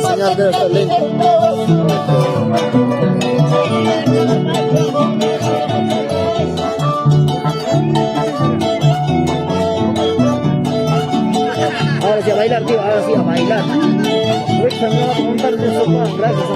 Señal de talento. Ahora sí a bailar, tío, ahora sí a bailar. Ahorita me va a montar de sopa, gracias.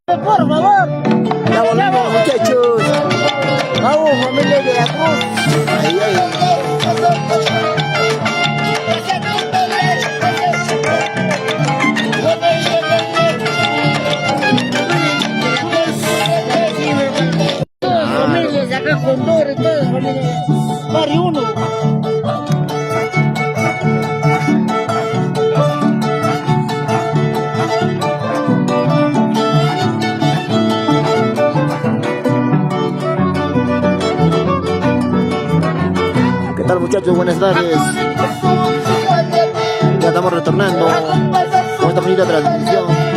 Por favor, ya volvemos, muchachos. Vamos, familia de la Cruz. Ahí, todas familias de acá, Condores, todas familias. Barrio 1. ¿Qué tal, muchachos? Buenas tardes. Ya estamos retornando con esta bonita transmisión.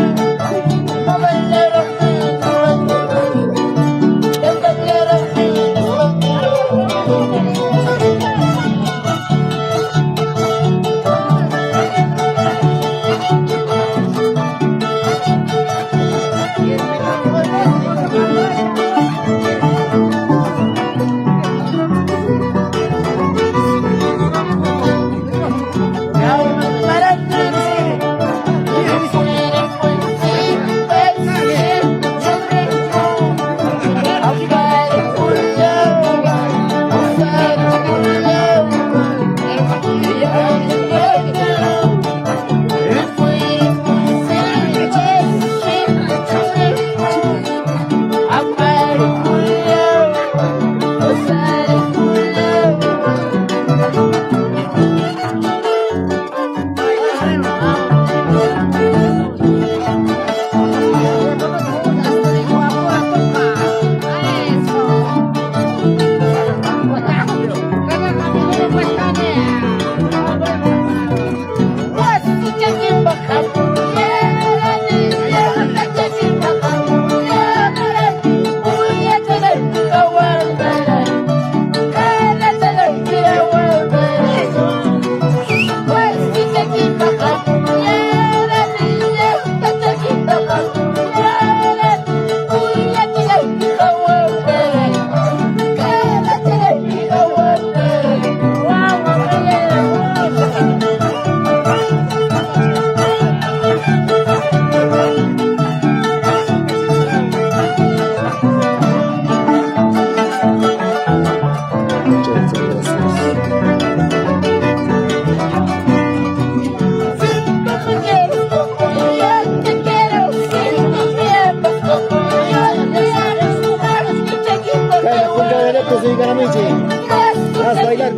Haz bailar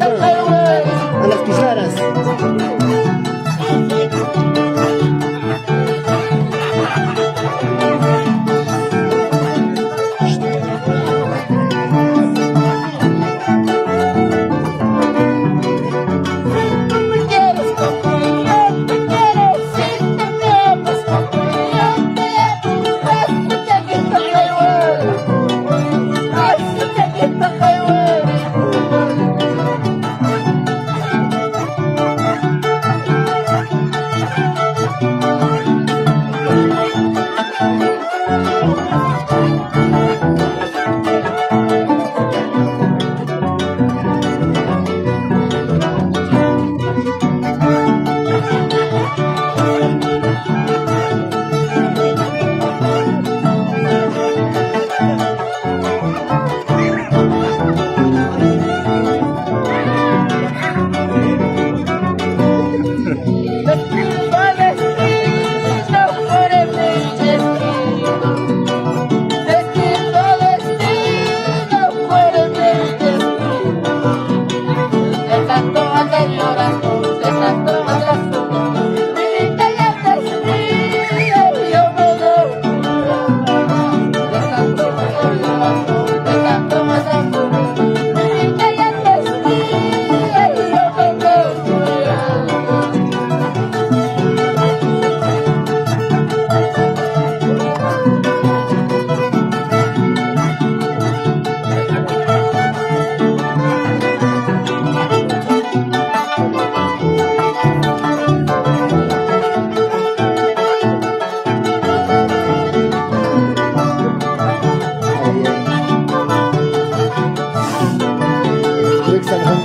a las pisaras.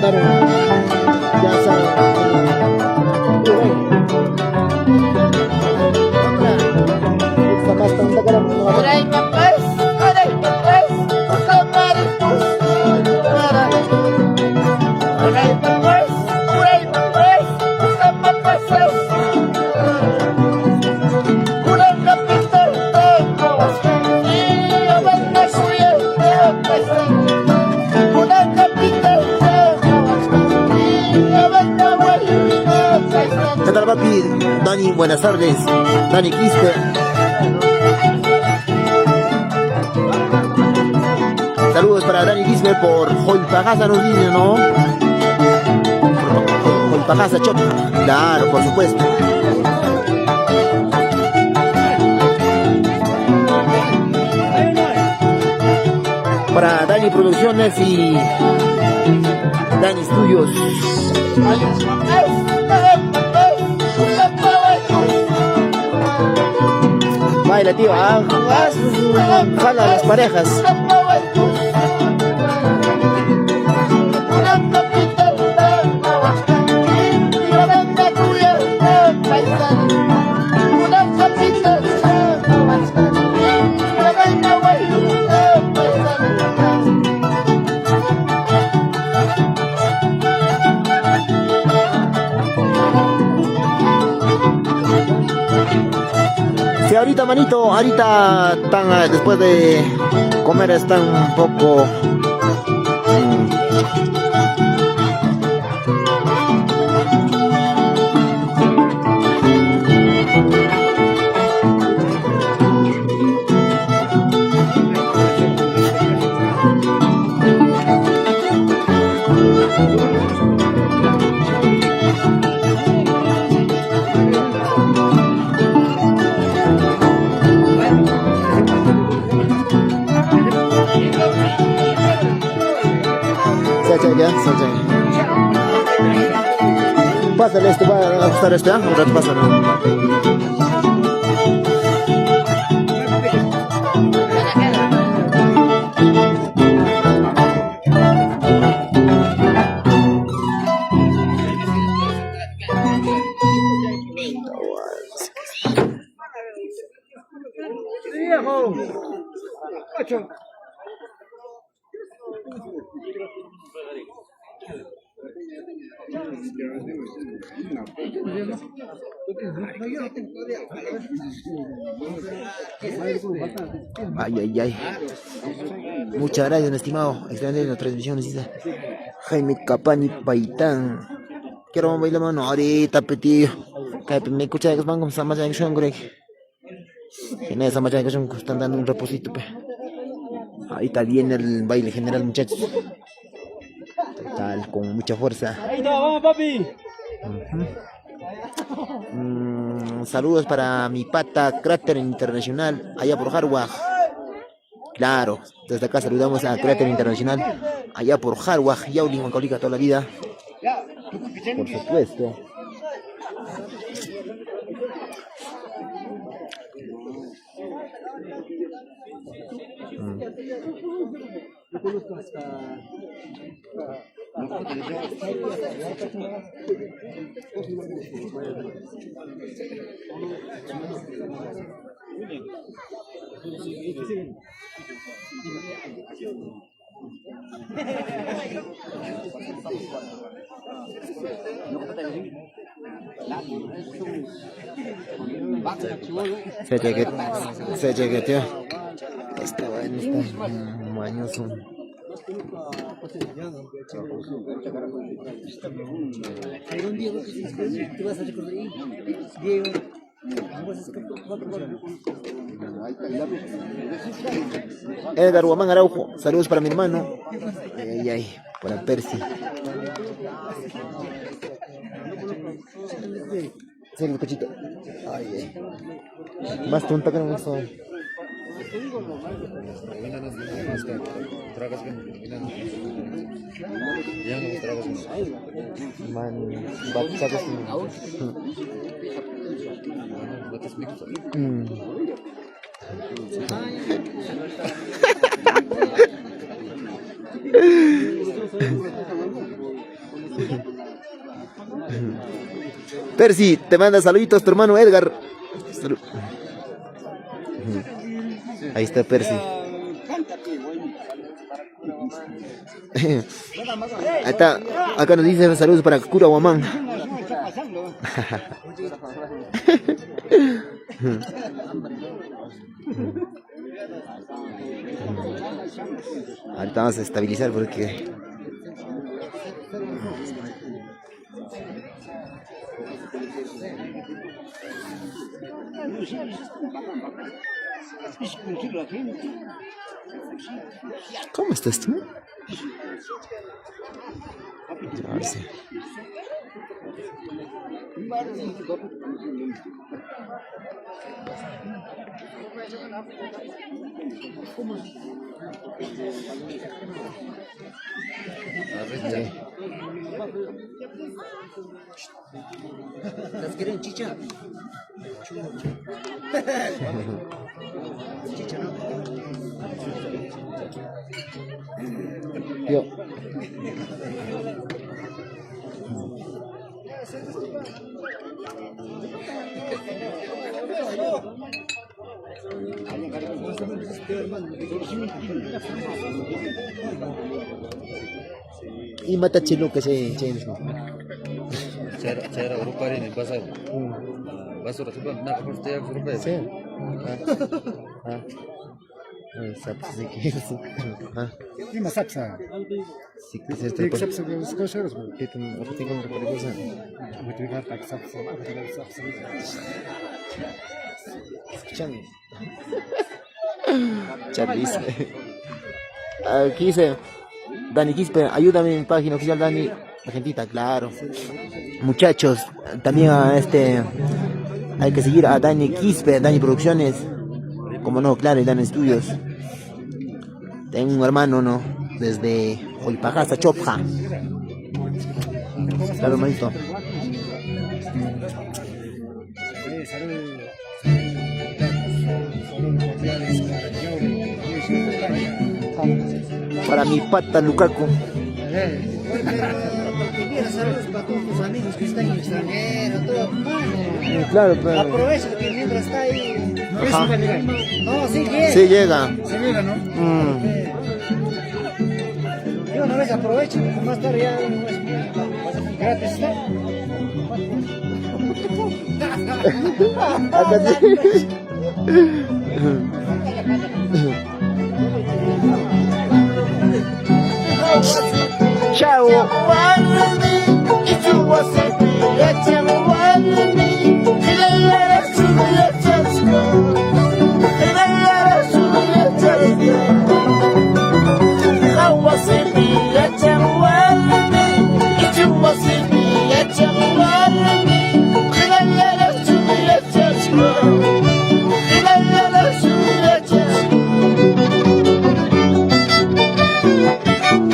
mandaron. Ya saben. Uray mapas, kamaripus. Uray mapas, kamapasas. Kurang kapital, tawas. Iyawan na suya, tapasan. Kurang kapital, tawas. Iyawan na wali, tapasan. ¿Qué tal, papi? Dani, buenas tardes. Dani Quispe. Saludos para Dani Quispe por Holpajasa, nos dice, ¿no? Holpajasa, Chop. Claro, por supuesto. Para Dani Producciones y Dani Studios. Baila, tío, jala a las parejas. Sí, ahorita, manito, ahorita están, después de comer están un poco... Pásale esto, va a ajustar este, ¿eh? Un rato, pásale. Ay, ay, ay. Muchas gracias, mi estimado. Excelente la transmisión, dice Jaime Capani Paitán. Quiero bailar mano ahorita, petillo. Me escucha que van con Sama Jackson, Greg. En esa Sama Jackson están dando un reposito, pe. Ahorita viene el baile general, muchachos. Total, con mucha fuerza. Ahí está, vamos, papi. Saludos para mi pata Cráter Internacional, allá por Harwag. Claro, desde acá saludamos a Cráter Internacional, allá por Harwag, Yaulin, Huancaulica, toda la vida. Por supuesto. Se chaqueteó. Está bueno, está mañoso. Edgar Guamán Araujo, saludos para mi hermano. Ay, ay, para Percy. Sí, el cochito. Ay, ay. Más tonta que no son. Man, batas Percy, te manda saluditos tu hermano Edgar. Ahí está Percy. Ahí está, acá nos dicen saludos para Kura Guamán. Ahorita vamos a estabilizar porque ¿cómo estás tú? A ver si. ¿Las quieren chicha? Chicha, ¿no? Yo. Y mata chilo que se Cara grupa ini bahasa bahasa Rasul nak apa setiap grupa sí. Ima sapsa. Sí, que se Tek sapsa da skošaros bu. que tengo una cosa. Motivar tak sapsa, motivar sapsa. Escuchan. Charlize. Aquí dice Dani Quispe, ayúdame en mi página oficial Dani Argentina, claro. Muchachos, también a hay que seguir a Dani Quispe, Dani Producciones. Como no, claro, y Dani Estudios. Tengo un hermano, ¿no? Desde Olpajasa, Chopja. Claro, hermanito. Para mi pata Lukaku. Saludos para todos tus amigos que están en el extranjero, todo, mano. Claro, pero. Aprovecha que mientras está ahí. Ajá. No, sí llega. Sí llega. Se llega, ¿no? Yo una vez aprovecho, porque más tarde ya gratis está. Chao.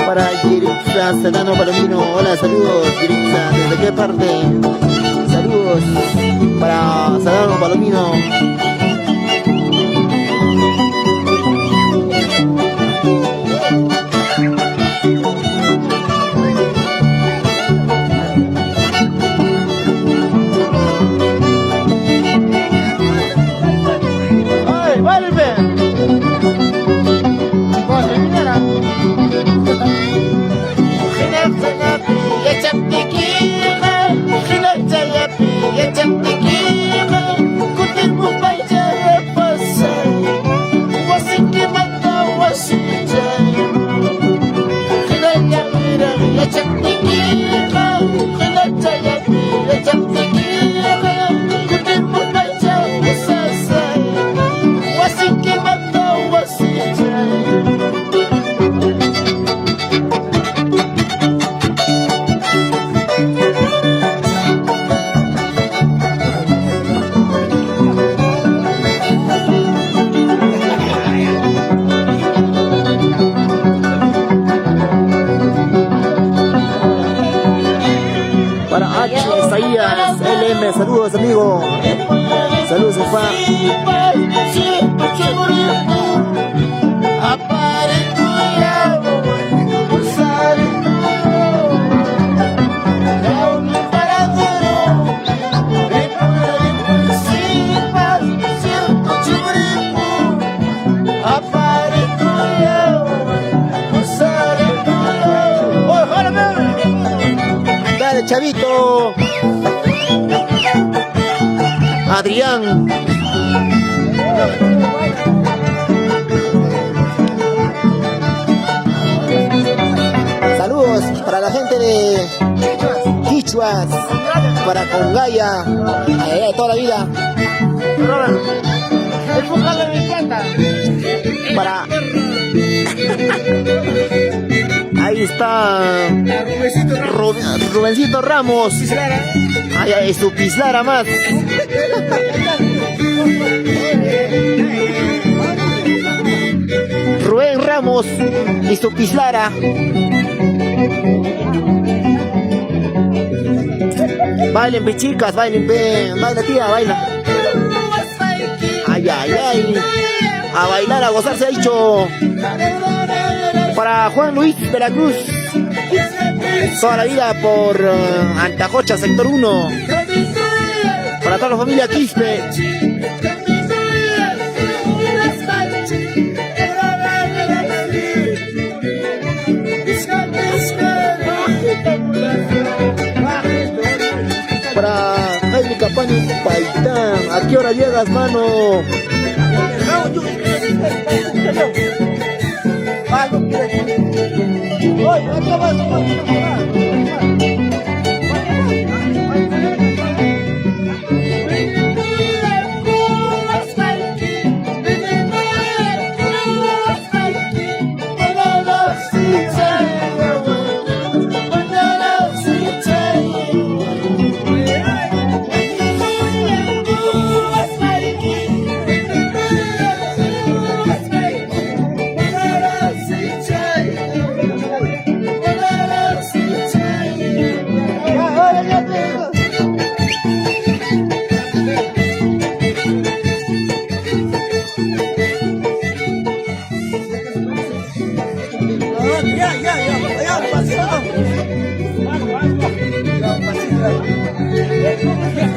Para Yerixa Sedano Palomino, hola, saludos Yerixa, ¿desde qué parte? Saludos para Sedano Palomino. ¡Ay, vuelve! Para H. Isaías LM, saludos amigo. Saludos, papá. Chavito. Adrián. Saludos para la gente de Quichuas, para Congaya, allá de toda la vida. El vocal me encanta. Para ahí está Rubencito Ramos. Ahí es su Pislara más. Rubén Ramos y su Pislara. Bailen, pe chicas, bailen, pe. Baila, tía, baila. Ay, ay, ay. A bailar, a gozar se ha dicho. Para Juan Luis Veracruz. Toda la vida por Antajocha, sector 1. Para toda la familia Quispe. Para Jaime Capañi Paitán. ¿A qué hora llegas, mano?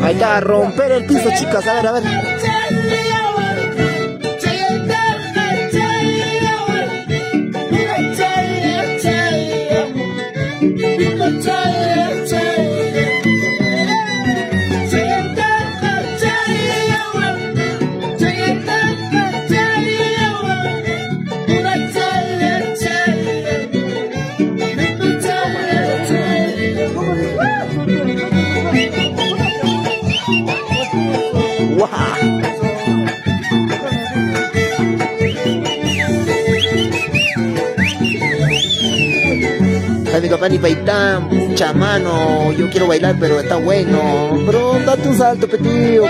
Ahí está, a romper el piso, chicas, a ver, a ver. Jaime Capani Paitán, pucha mano, yo quiero bailar pero está bueno. Pero date un salto, petío.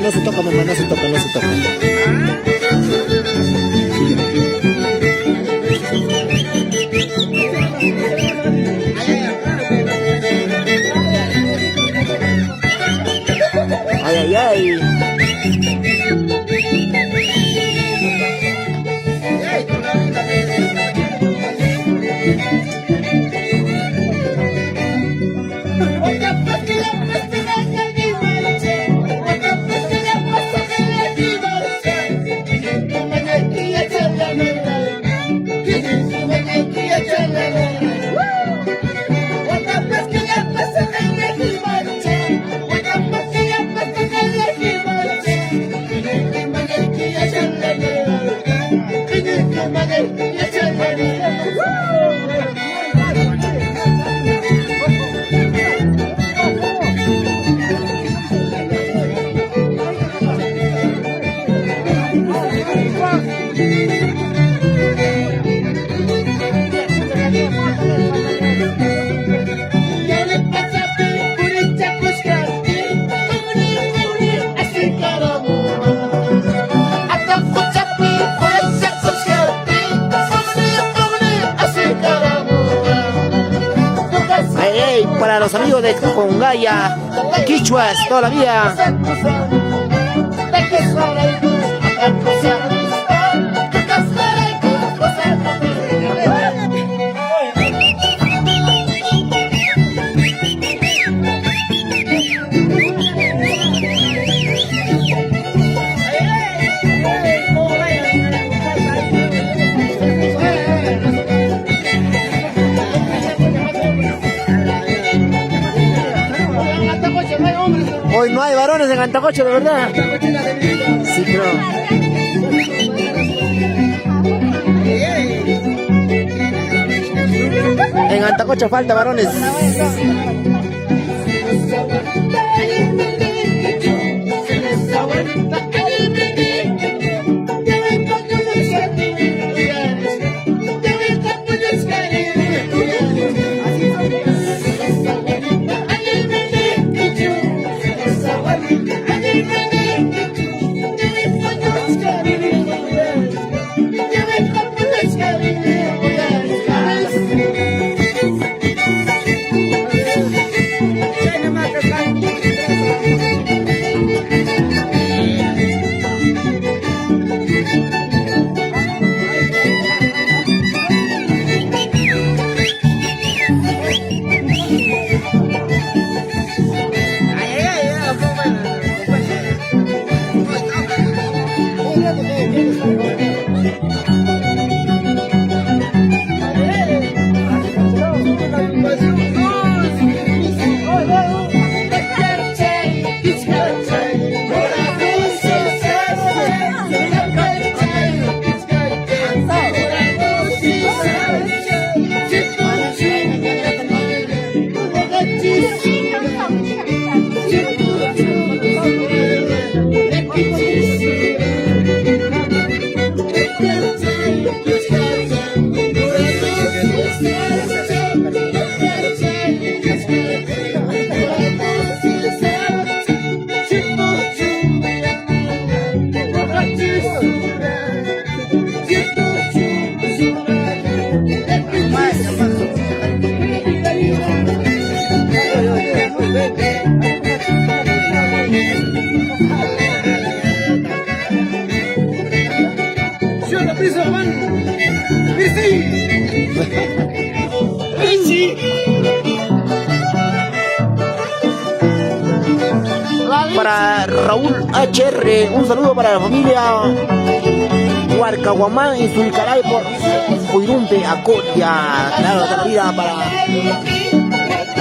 No se toca, mamá, no se toca, no se toca. Ay, ay, ay. los amigos de Congaya, Quichuas, toda la vida. Hoy no hay varones en Antacocha, de verdad. Sí, pero... En Antacocha falta varones. Para Raúl HR, un saludo para la familia Huarcahuamán y Zulcaray por Coirumpe, Acoria, claro, toda la vida para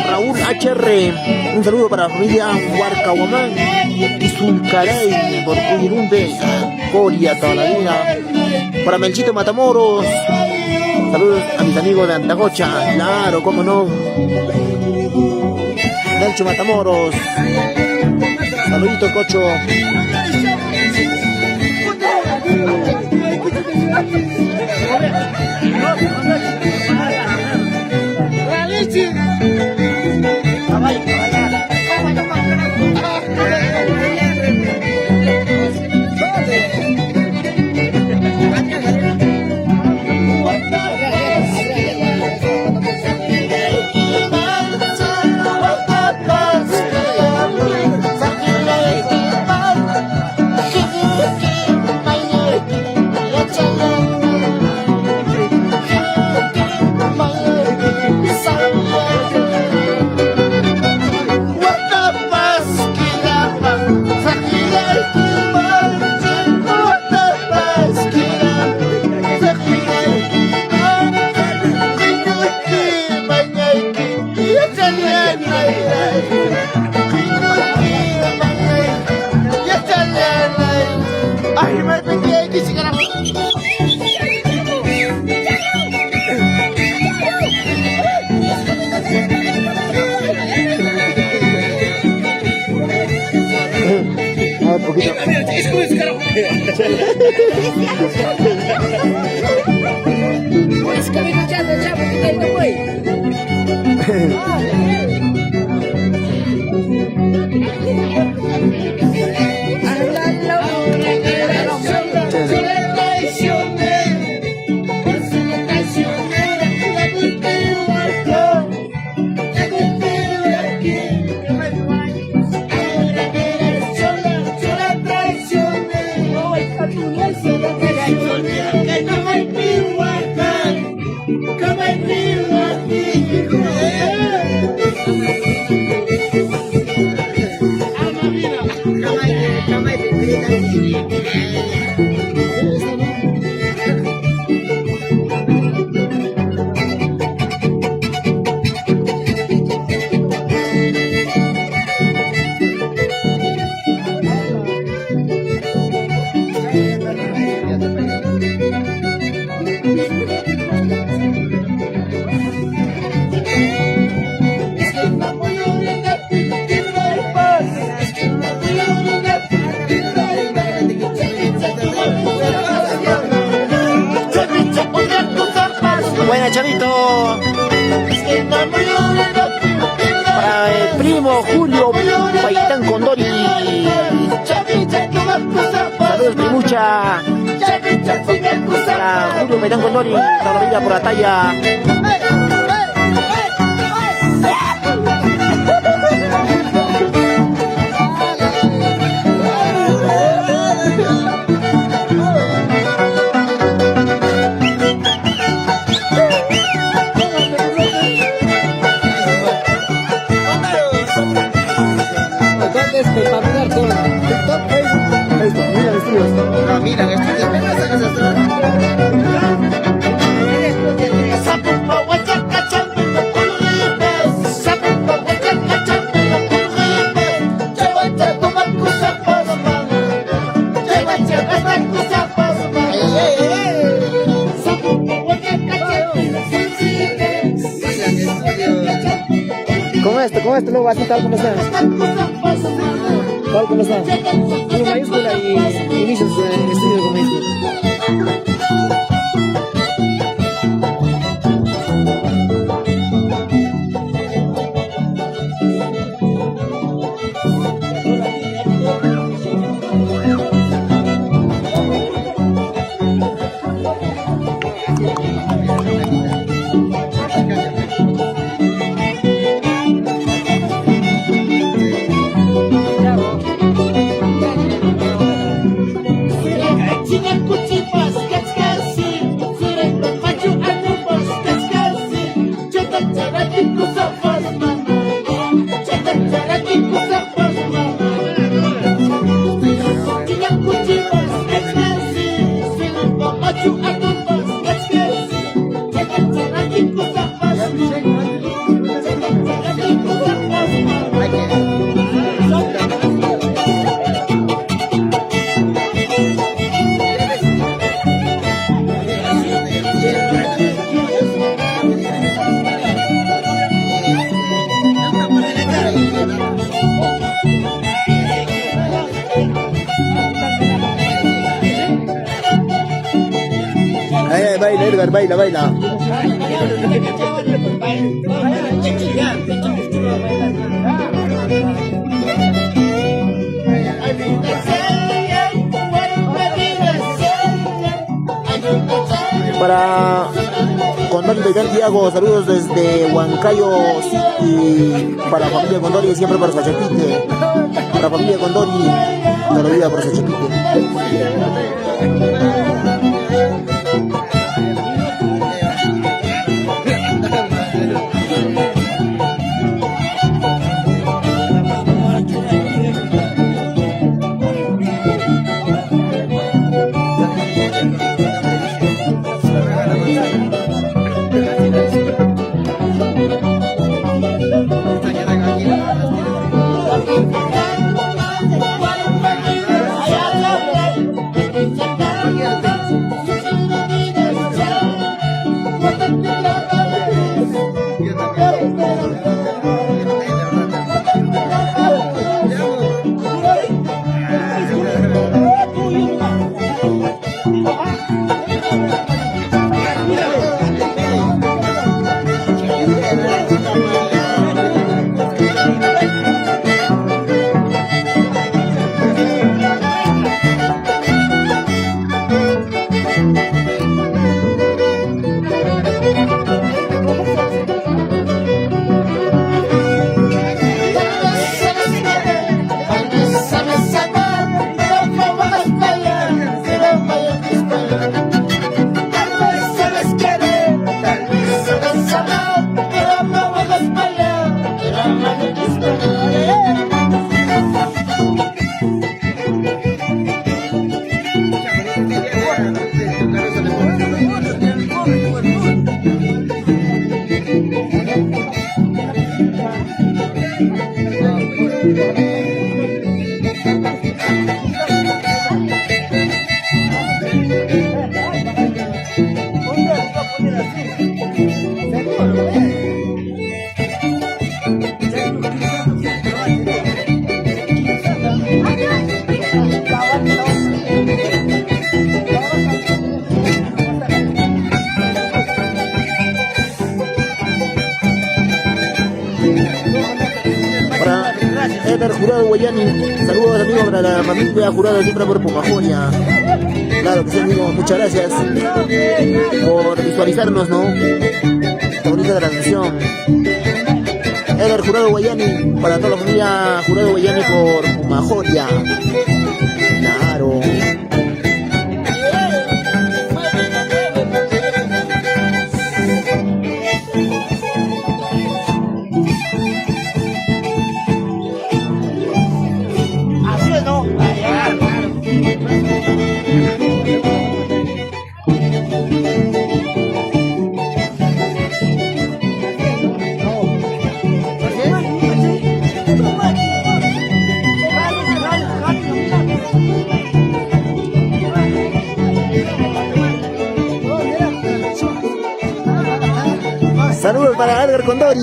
Raúl HR, un saludo para la familia Huarcahuamán y Zulcaray por Coirumpe, Acoria, toda la vida. Para Melchito Matamoros, saludos a mis amigos de Antacocha, claro, cómo no. Melcho Matamoros, saluditos, Cocho. Es que me escuchando, chavo, que no voy. primo Julio Paitán Condori. Saludos, primucha. Para Julio Paitán Condori, toda la vida por la talla. ¿Dónde es para mirar todo? TikTok, Facebook, mira estudios. No, mira, estudios, me vas a Con esto luego así tal como está. Tal como está. Con mayúscula y inicios estudio con mayúscula. Baila, Edgar, baila, baila. Para Condori Paitán Tiago, saludos desde Huancayo City. Para familia Condori y siempre para Sachapite. Para familia Condori, toda la vida por Sachapite. Eder Jurado Guayani. Saludos amigos para la familia Jurado siempre por Pumajonia. Claro que sí, amigo, muchas gracias por visualizarnos, ¿no? Esta bonita transmisión. Eder Jurado Guayani, para toda la familia Jurado Guayani por Pumajonia. Claro. Saludos para Edgar Condori.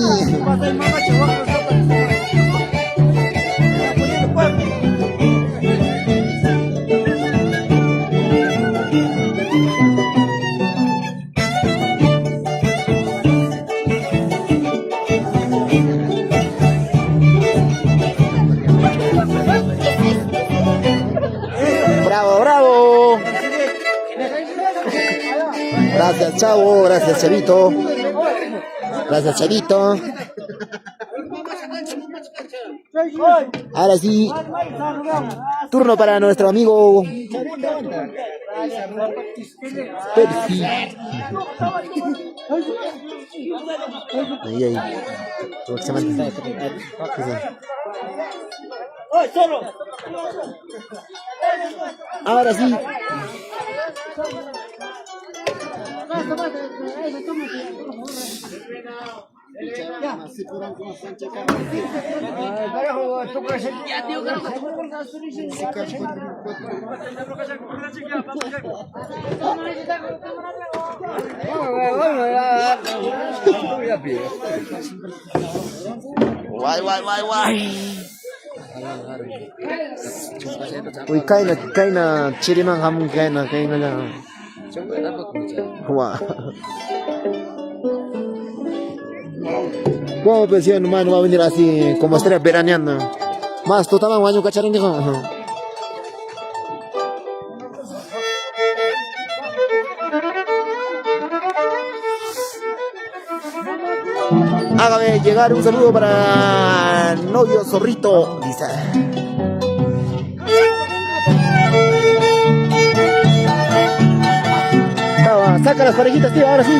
Bravo, bravo. Gracias, chavo. Gracias, chavito. Gracias, chavito. Ahora sí, turno para nuestro amigo Percy. Ahí, ahí. Ahora sí. Guay. Uy, kaina, chiriman hamun kaina lang. Wow. ¿Cómo pensé, nomás no va a venir así como estrella veraneando? Más, tú también, guaño, cacharón, dijo. Hágame llegar un saludo para novio Zorrito, dice. Saca las parejitas, tío, ahora sí.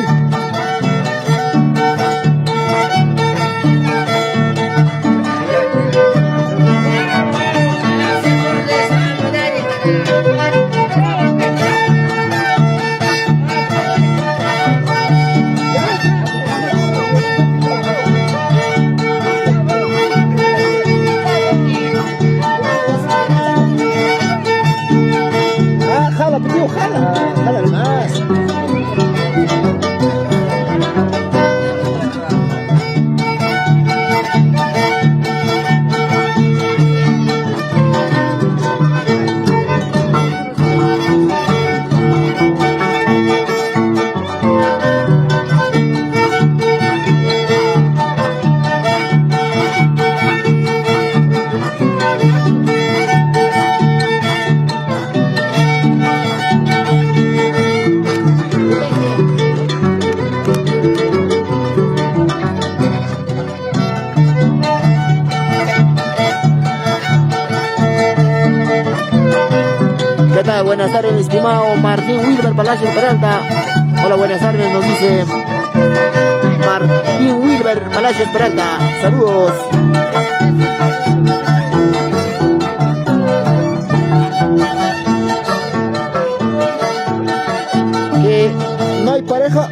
Jala, tío, jala más. ¿Qué tal? Buenas tardes, mi estimado Martín Wilber Palacio Peralta. Hola, buenas tardes, nos dice Martín Wilber Palacio Peralta. Saludos. Que no hay pareja.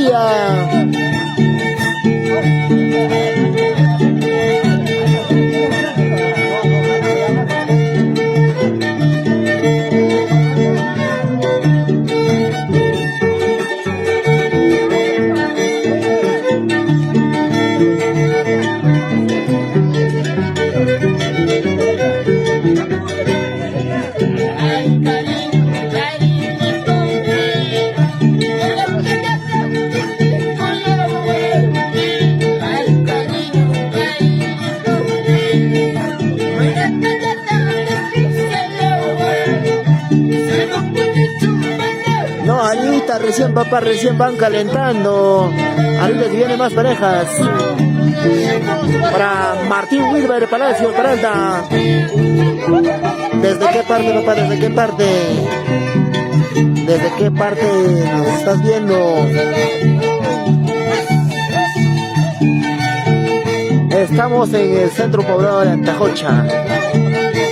alegría. No, ahorita recién papá, recién van calentando. Ahorita que vienen más parejas. Para Martín Wilber Palacio Peralta. ¿Desde qué parte, papá? ¿Desde qué parte? ¿Desde qué parte nos estás viendo? Estamos en el centro poblado de Antajocha,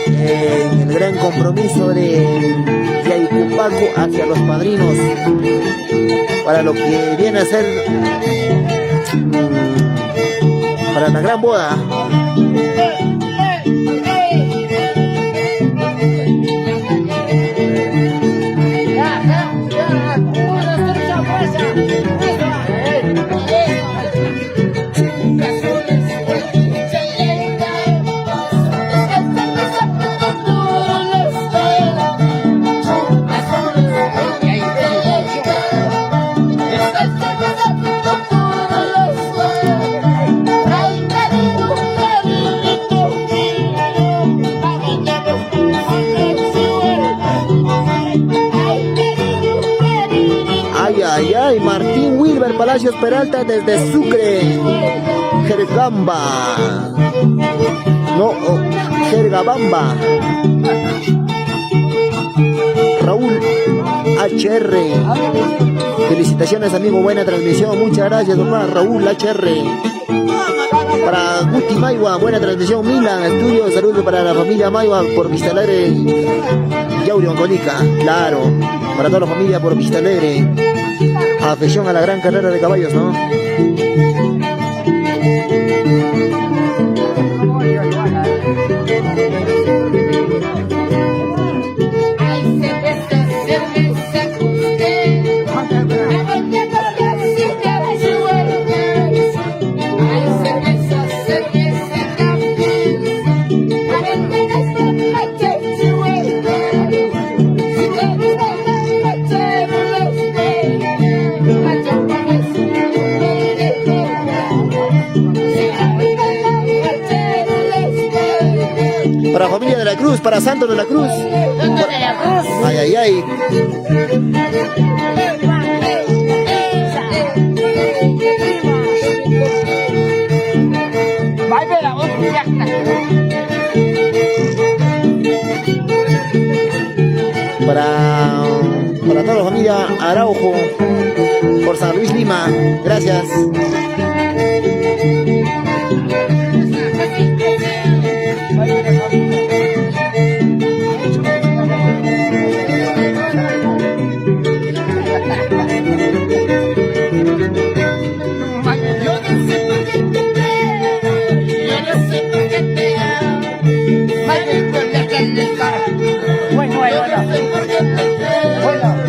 en el gran compromiso de Yaicupaco hacia los padrinos, para lo que viene a ser para la gran boda. Ay, ay, Martín Wilber Palacios Peralta desde Sucre, Jergamba, no, Jergabamba. Raúl HR, felicitaciones amigo, buena transmisión, muchas gracias papá. Raúl HR. Para Guti Maiwa, buena transmisión. Milan, estudio, saludos para la familia Maiwa por Vista Alegre y Yauri Oncolica, claro, para toda la familia por Vista Alegre. Afección a la gran carrera de caballos, ¿no? Para familia de la Cruz, para Santos de la Cruz. Ay, ay, ay. Para toda la familia Araujo, por San Luis Lima. Gracias. Bueno.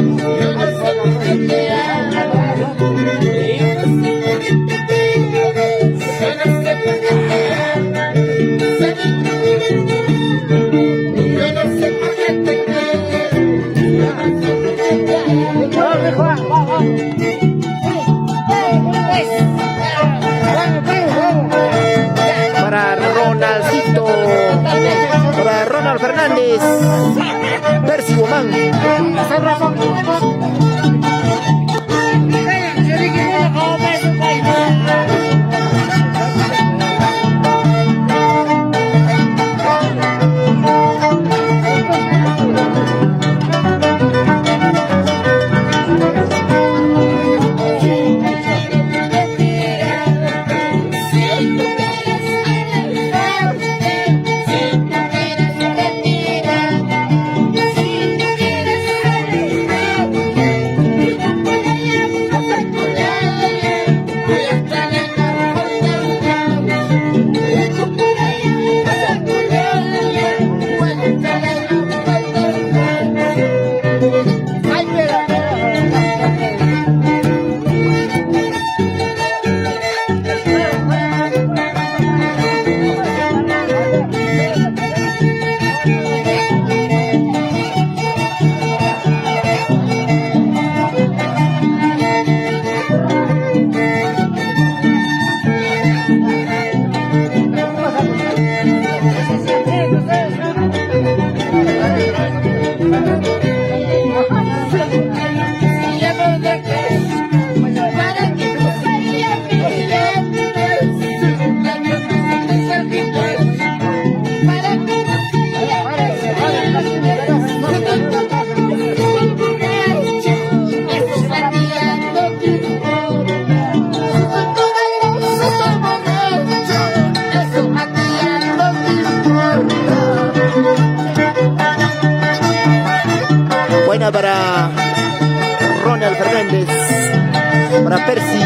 Percy.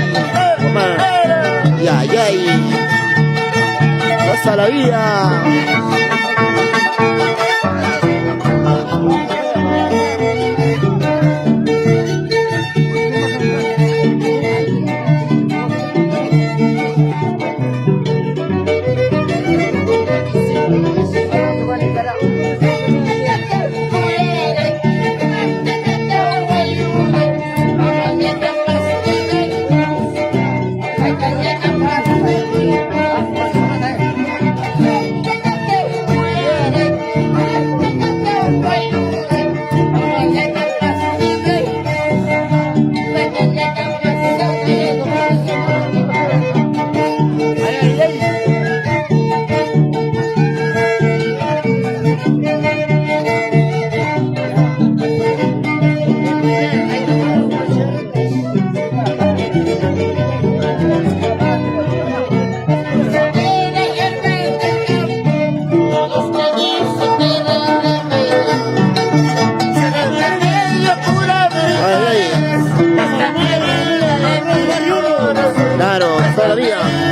Toma. Ya, ya, pasa la vida. Claro, todavía.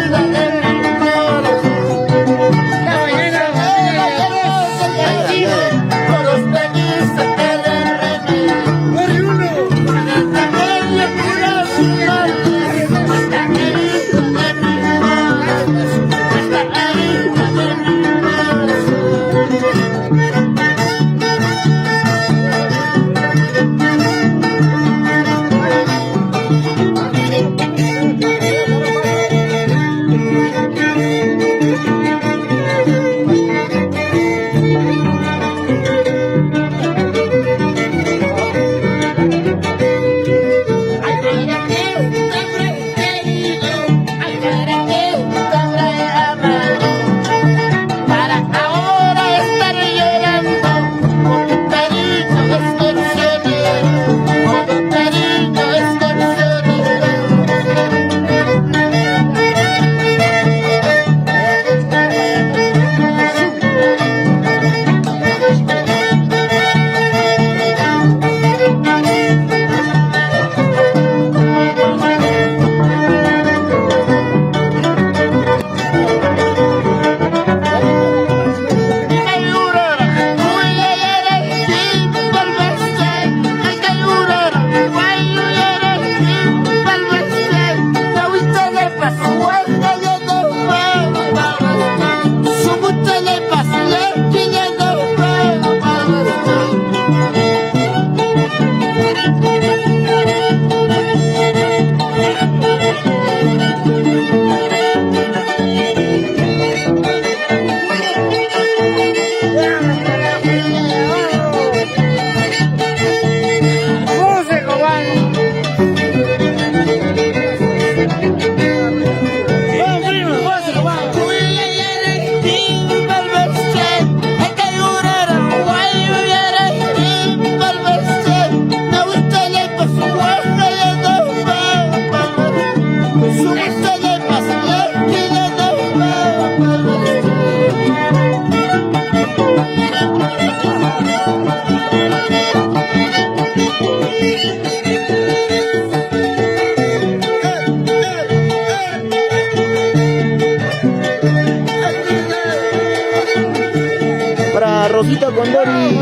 Rosita Condori,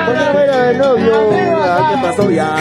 ¿por qué no era el novio? ¿Qué pasó ya?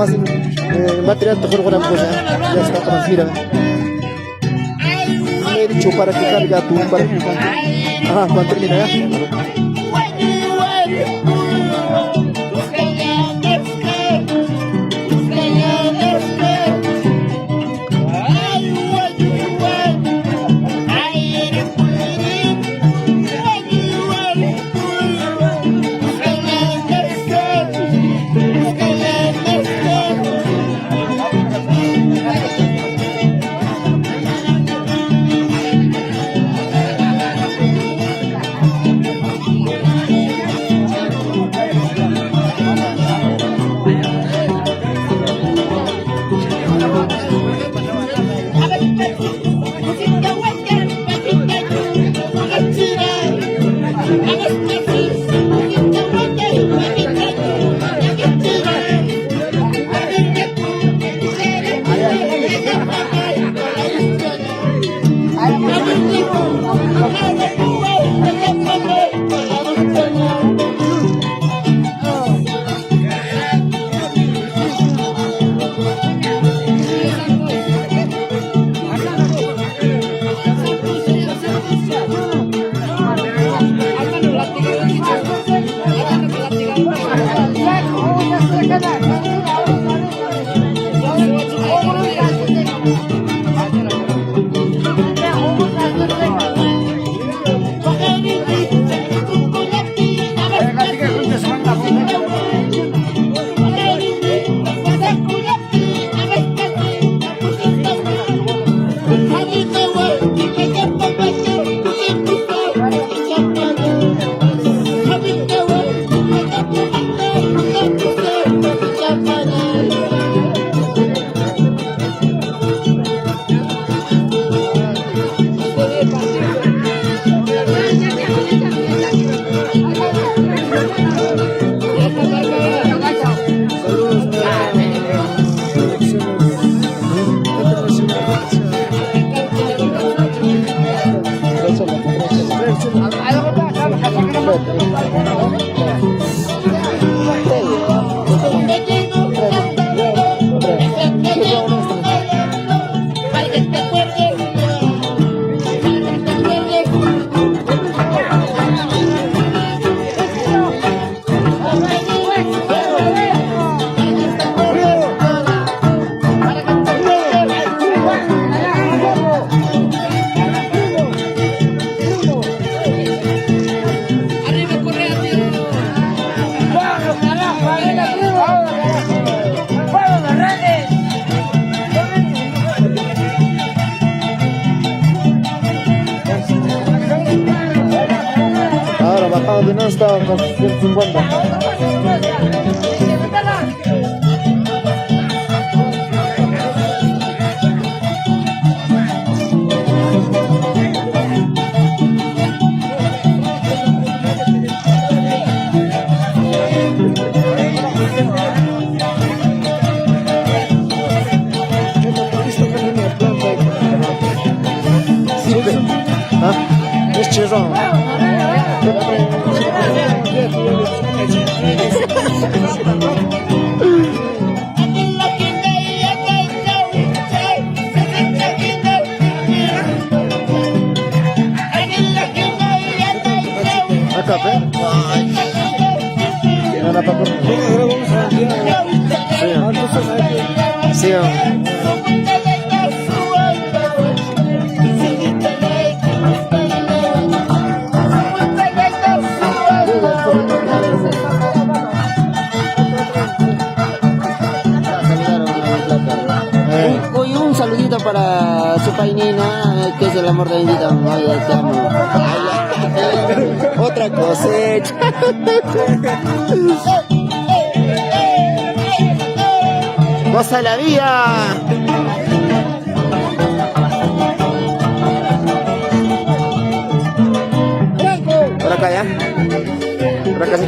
más material mejor con la cosa. Ya está para mira. He dicho para que carga tú para que ajá, cuando termina ya. No estaba con 150. ¿Ah? Es chirrón. Café? Gana para sí. Sí. Hoy un saludito para su painina, que es el amor de mi vida. Ay, te amo. Otra cosecha. ¡Goza la vida! Por acá ya. Por acá sí.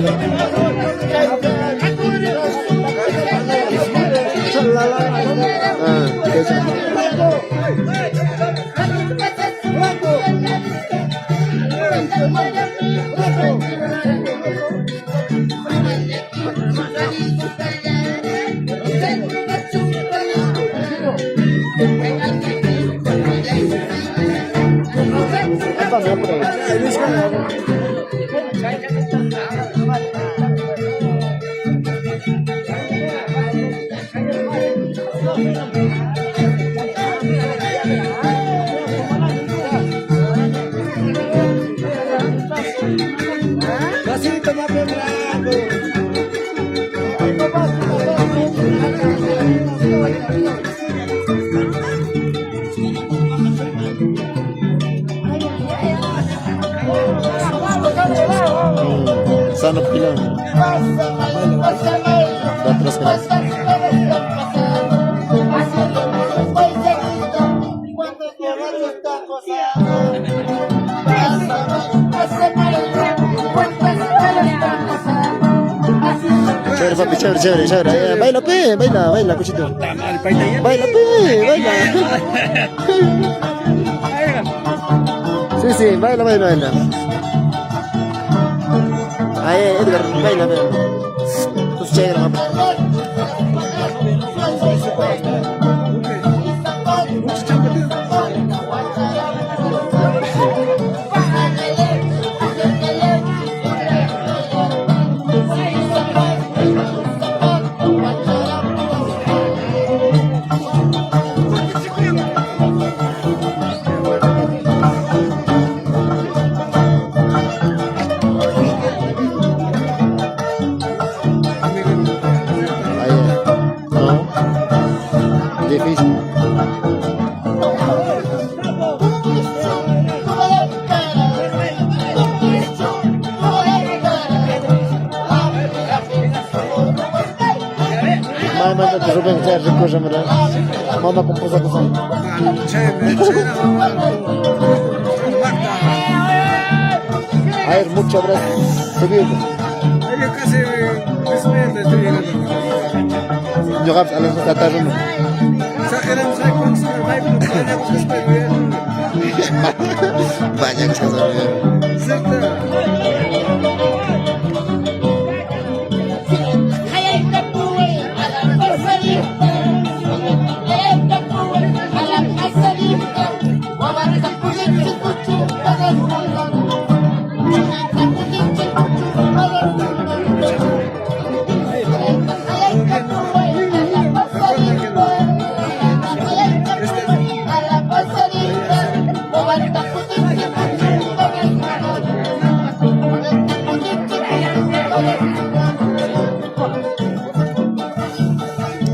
Thank you. pasa por ahí. Pasito más preparado. Sano pilón. Da atrás que nada. Chévere, papi, chévere, chévere, chévere. Baila, pe, baila, baila, cuchito. Baila, pe, baila. Sí, sí, baila, baila, baila. Ahí, Edgar, baila, baila. Tus chévere, papi. Difícil. Mama, te suben que se recoge, ¿verdad? Mama, con cosa. A ver, mucho abrazo. Subirlo. Yo a las catarras. Vaya que se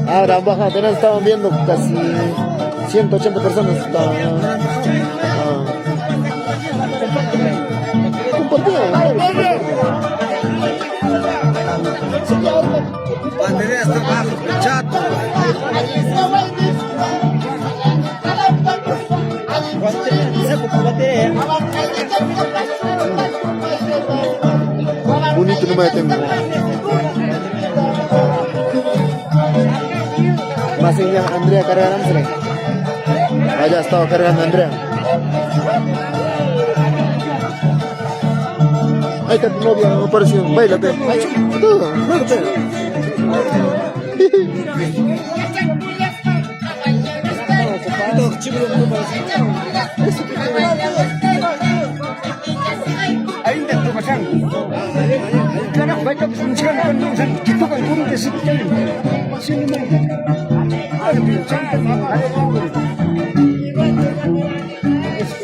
Ahora baja, apenas estaban viendo casi 180 personas. Banderas trabajo, chato. Bonito no me tengo. Masih yang Andrea cargando Andrea. Allá estaba cargando Andrea. Ahí está tu novia, me pareció. Bailate. Todo, bailate.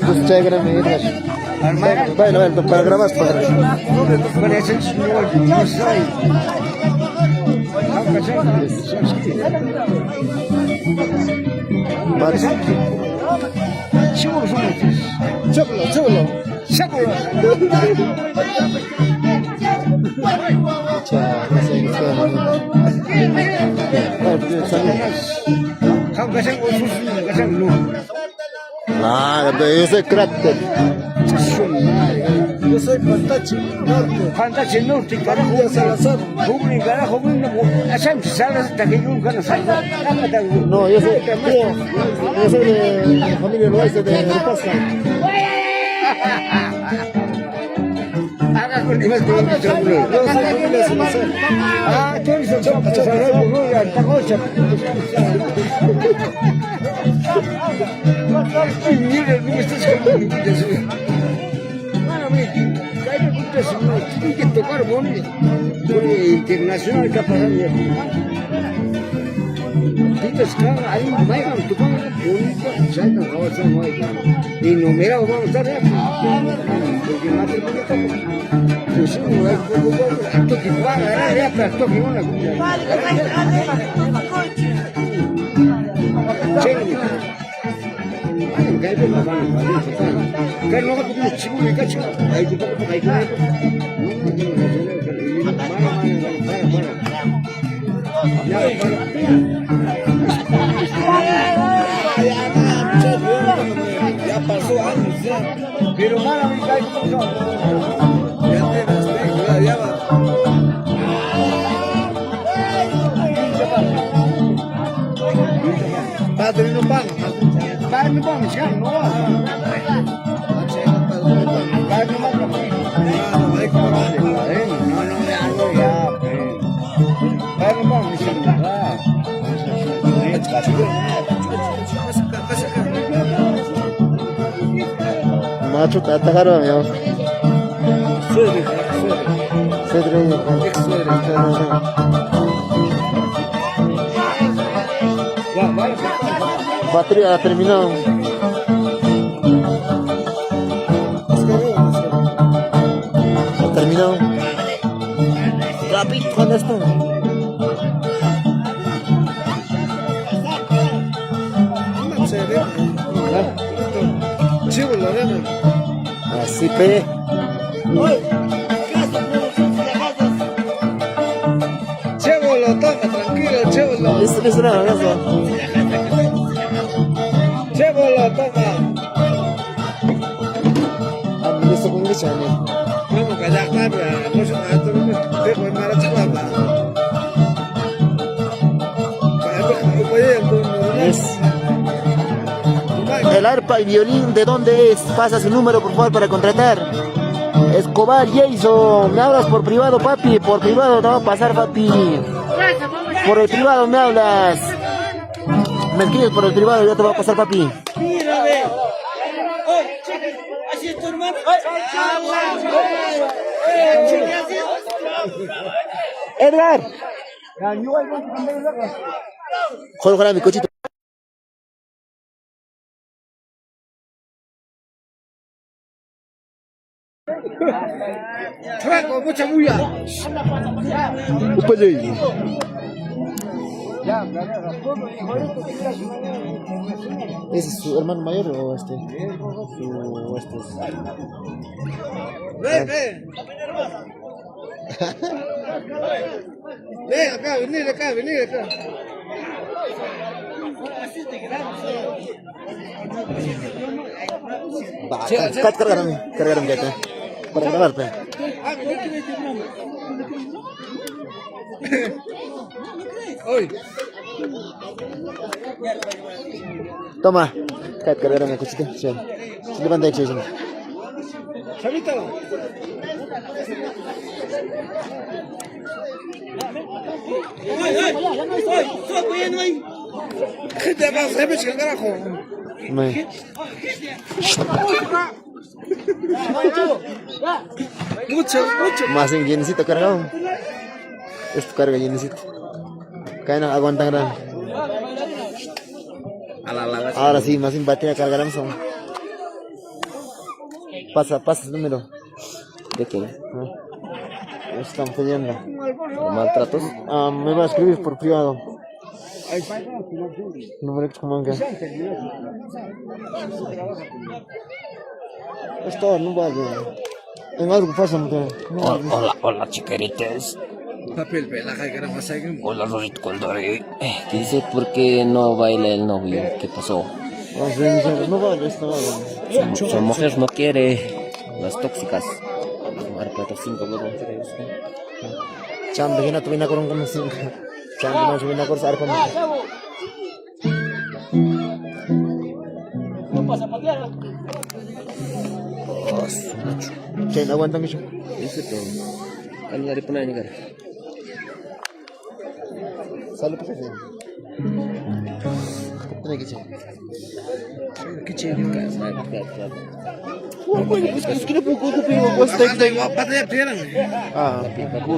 Terus cewek nih terus. Baila, baila, para grabar, para grabar. Nah, yo soy crack. Yo soy Fantachi Norte. Fantachi Norte, carajo. Jugli, carajo, Asam, salas hasta que nunca nos salga. No, yo soy de la familia Loaiza de Pasca. Haga con nivel de un triángulo. Yo soy familia Salazar. Ah, tú eres el chopa, Tacocha. Mira, no me estás comiendo. Titas no, tiene que tocar bonito. Internacional que pasa ya. Titas que hay un mayor tocar bonito, saltan a otra mayor. Y no mira vamos a estar ya. Porque más de bonito. Pues no hay poco esto que va a ganar ya, pero esto que una. Ya pasó años ya. Pero mala mi calle no. Ya va. Padre no paga. Padre no paga, ya no. Padre no paga. No, hay que pagar. No, ya no, ya. Padre no paga, ya no. Macho, te atacaron, amigo. Suedre. Patria terminó. Terminó. Rápido, ¿cuándo esto? Chivo la arena. Así pe. Chivo lo toca, tranquilo, chivo lo. Listo, no, eso. Chivo lo toca. Listo con leche, amigo. Vamos a callar, no se me ha tomado. Dejo en mala chapa. Es el arpa y violín, ¿de dónde es? Pasa su número, por favor, para contratar. Escobar, Jason, me hablas por privado, papi. Por privado te va a pasar, papi. Por el privado me hablas. Me escribes por el privado, yo te voy a pasar, papi. Así es tu hermano. Edgar. Joder, mi cochito. Franco, mucha bulla. ¿Ese es su hermano mayor o este? O este es... Ven. Ven acá, venir acá. Cargaron que acá. Para grabarte. Hoy. Toma. Cargaron el cochito. Sí. Levanta el Jason. Chavita. ¿Qué te pasa? Se me echa el carajo. Mucho. Más en llenecito cargado. Esto carga llenecito. Caen, aguantan gran. Ahora sí, más en batería cargaremos aún. Pasa el número. ¿De qué? Estamos teniendo. ¿Maltratos? Me va a escribir por privado. Número que manga. Es todo, no va a en algo pasa, mujer. Hola, chiqueritas. Papel pelaje que era más ahí. Hola, Rosito Condore. ¿Qué dice? ¿Por qué no baila el novio? ¿Qué pasó? No vale, esto vale. Su mujer no quiere. Las tóxicas. Arpa 5, luego. Chambe, que no tuve una con un 5. Chambe, no tuve una cosa arpa. No pasa para allá. ¿Qué? ¿No aguantan mucho? Eso es todo. Kalau dari pernah nih kan? Sale para que tiene que ser. Kecil kan? Bueno, pues es que no puedo ocupar pues tek. Ah,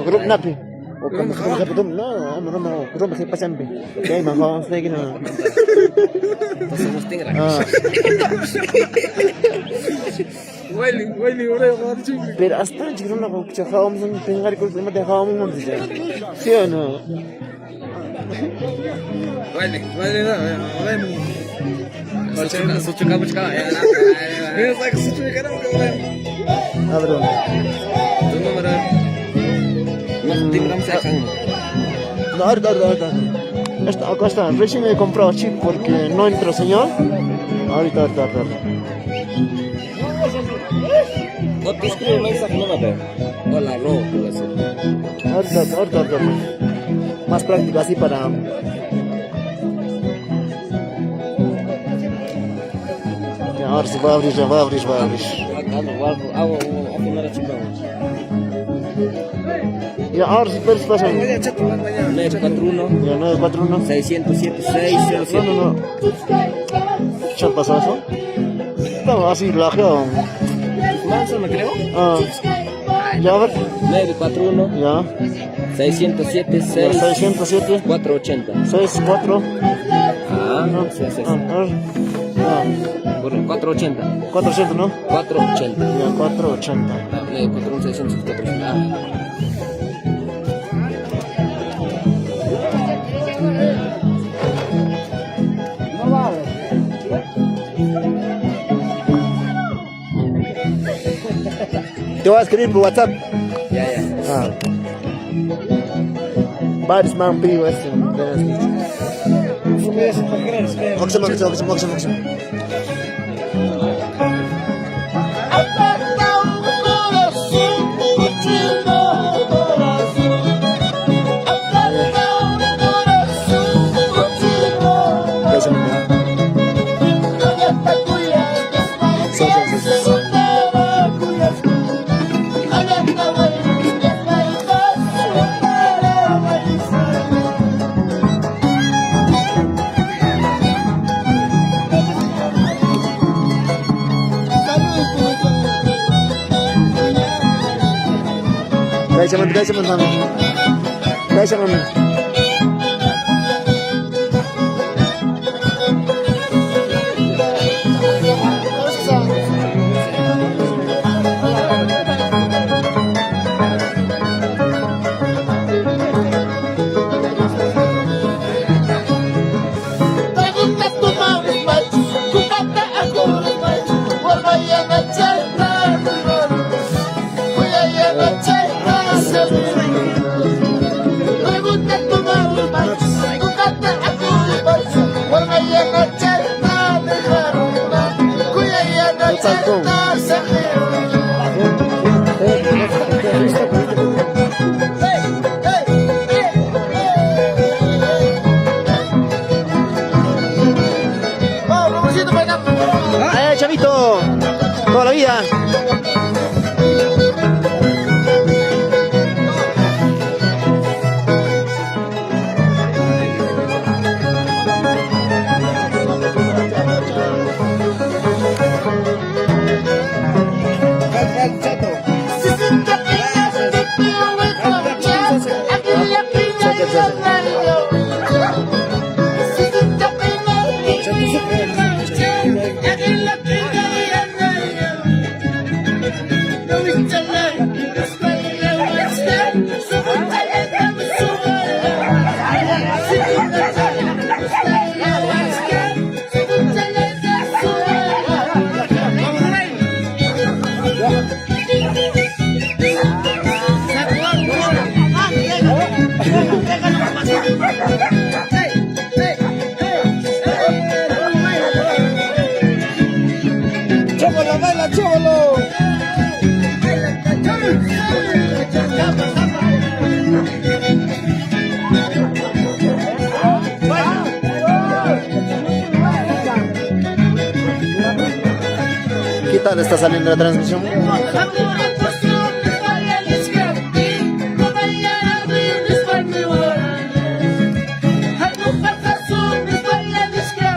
grup napi. O como se putum no, no, grup se pasan be. Kaya mga tek na. Entonces nos tenga. Ah, Huele, bro, chico. pero hasta chico no ko chakawam sun pengar ko sa mate hawam mo siya. ¿Sí o no? Huele, no. Suchuka. Mira, saca su chica, no, cabrón. Ah, bro. Tu número. Mas tinggal saya kan. No, ahorita. Acá está. Recién he comprado chip porque no entró señal. Ahorita. O te escribe mensaje no me ve. Hola, Ro, tú así. Ahorita. Más práctico así para... Ya, ahora sí va a abrir. Hago primera chica. Ya, ahora sí puedes pasar. Vaya, chato, vaya. 941 Ya, 941. 607 607. No. ¿Ya pasó eso? Estaba así lajeado. Manso, me creo. Ah, ya, a ver. 941 Ya, 607 607 480. 64. Ah, no, sí. A ver. Ya, Por 480. 400, ¿no? 480. Ya, 480. Ah, 941 600 480. Te voy a escribir por WhatsApp. Ya. Ah. Baris man pivo este. Máximo. Guys, mami. Chavito, toda la vida. ¿Qué tal está saliendo la transmisión?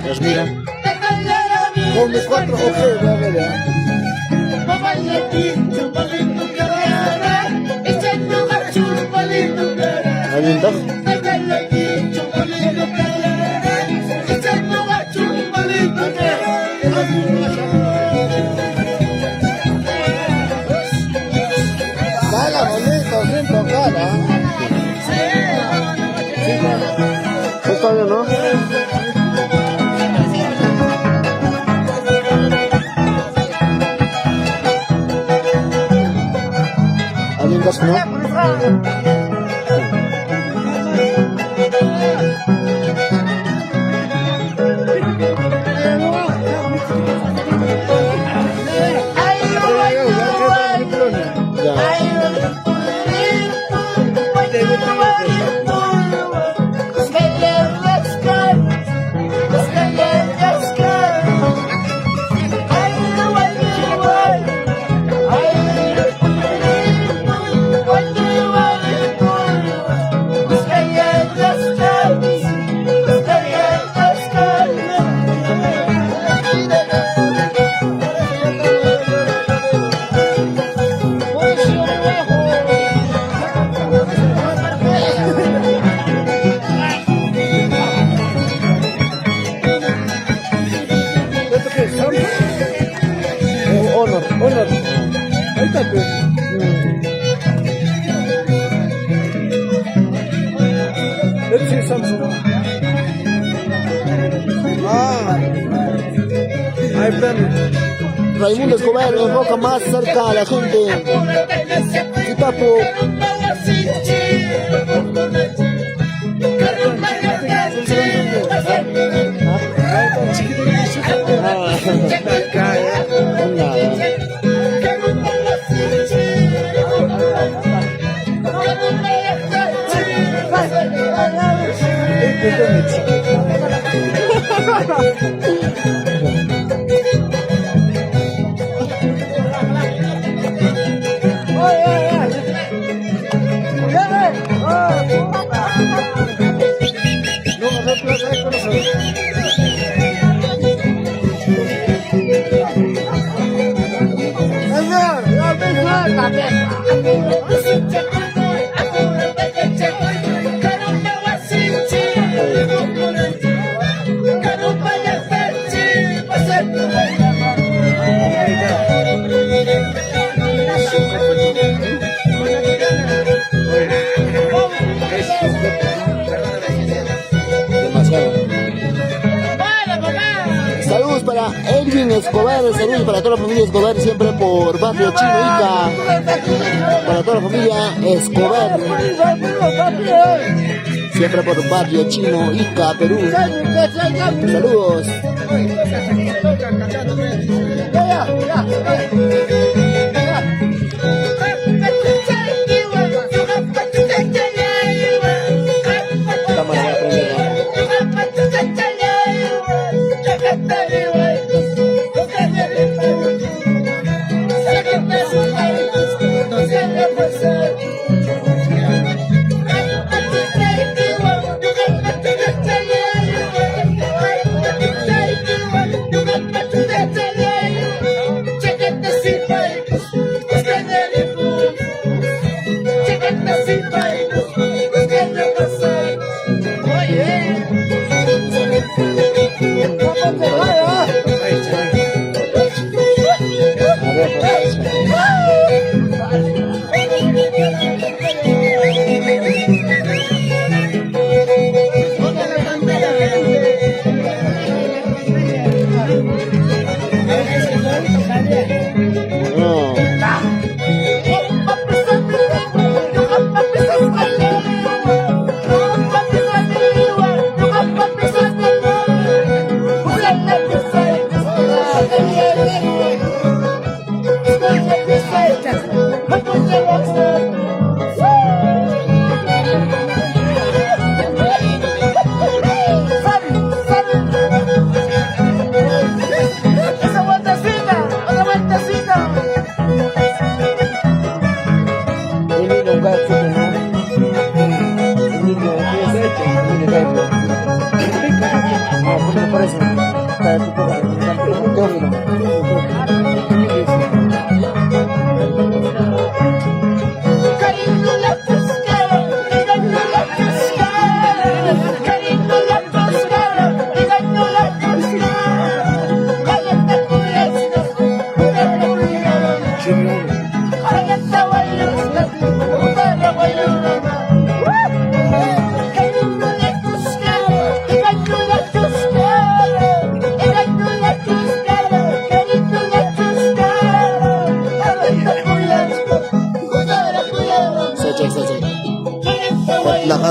Pues mira. Con mis 4 ojos, Alin to? Baila bonito, sin tocar, ¿ah? Está bien, ¿no? ¿Alguien más, no? Honor. Ahí está, pues. Let's see Samsung. Ahí está. Raimundo Escobar enfoca más cerca a la gente. Chitapo. Saludos para Edwin Escobar, saludos para toda la familia Escobar, siempre por Barrio Chino Ica. Para toda la familia Escobar, siempre por Barrio Chino Ica, Perú. Saludos.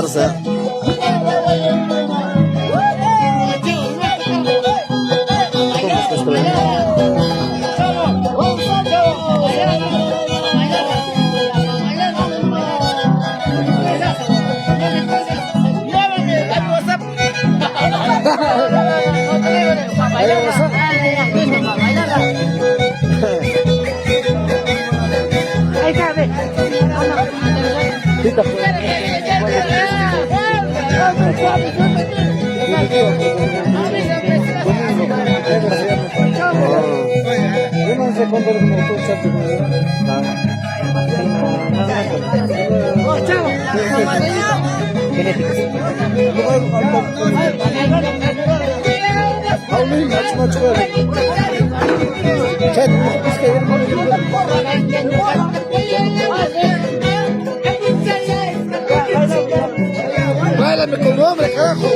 Marza. Báilame como hombre, carajo.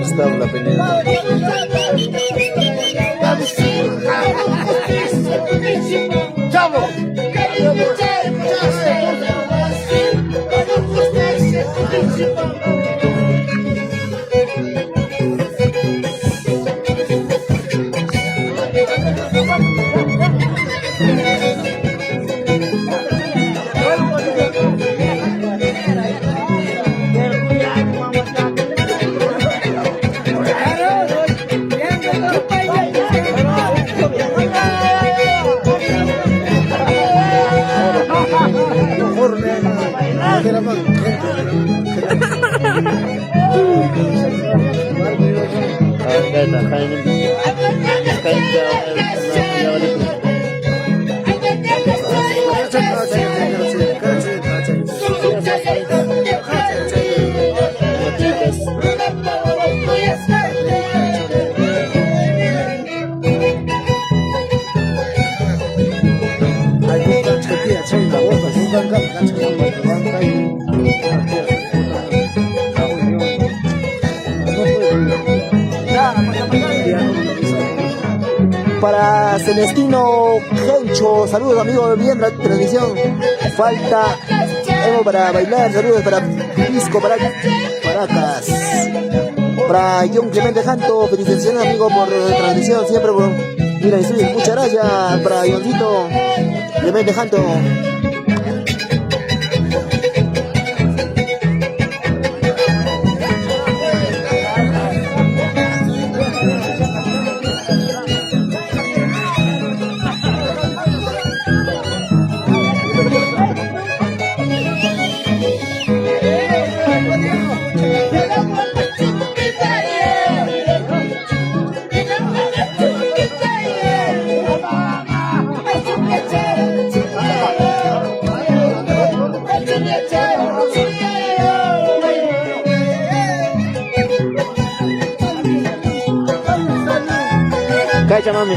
Está la pendiente. ¡Chavo! Para Celestino Gencho, saludos amigos, bien la transmisión. Falta Evo para bailar, saludos para Pisco, para Paracas. Para John Clemente Janto, felicitaciones amigo por la transmisión, siempre por mira, muchas gracias para Johncito Clemente Janto. Cacha, mami.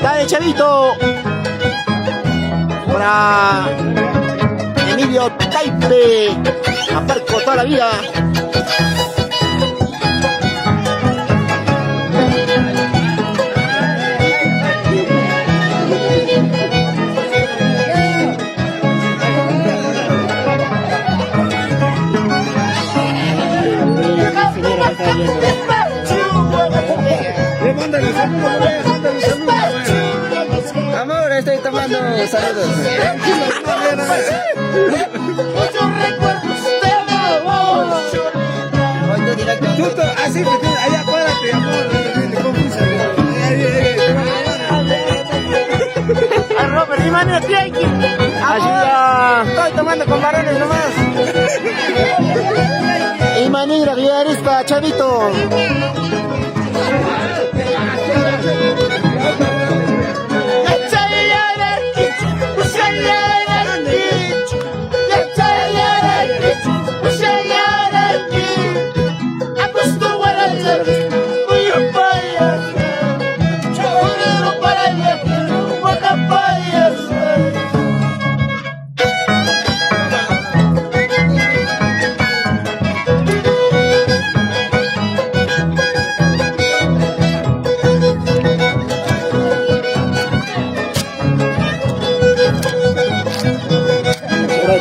Dale, chavito. Para Emilio Taipe. Aparco toda la vida. Le mándale saludos, amor, estoy tomando saludos. Muchos recuerdos de Así, allá acuérdate, amor, confusa. Robert, y mano, aquí. Ayuda. Estoy tomando con varones nomás. Y manera, guiarispa, chavito.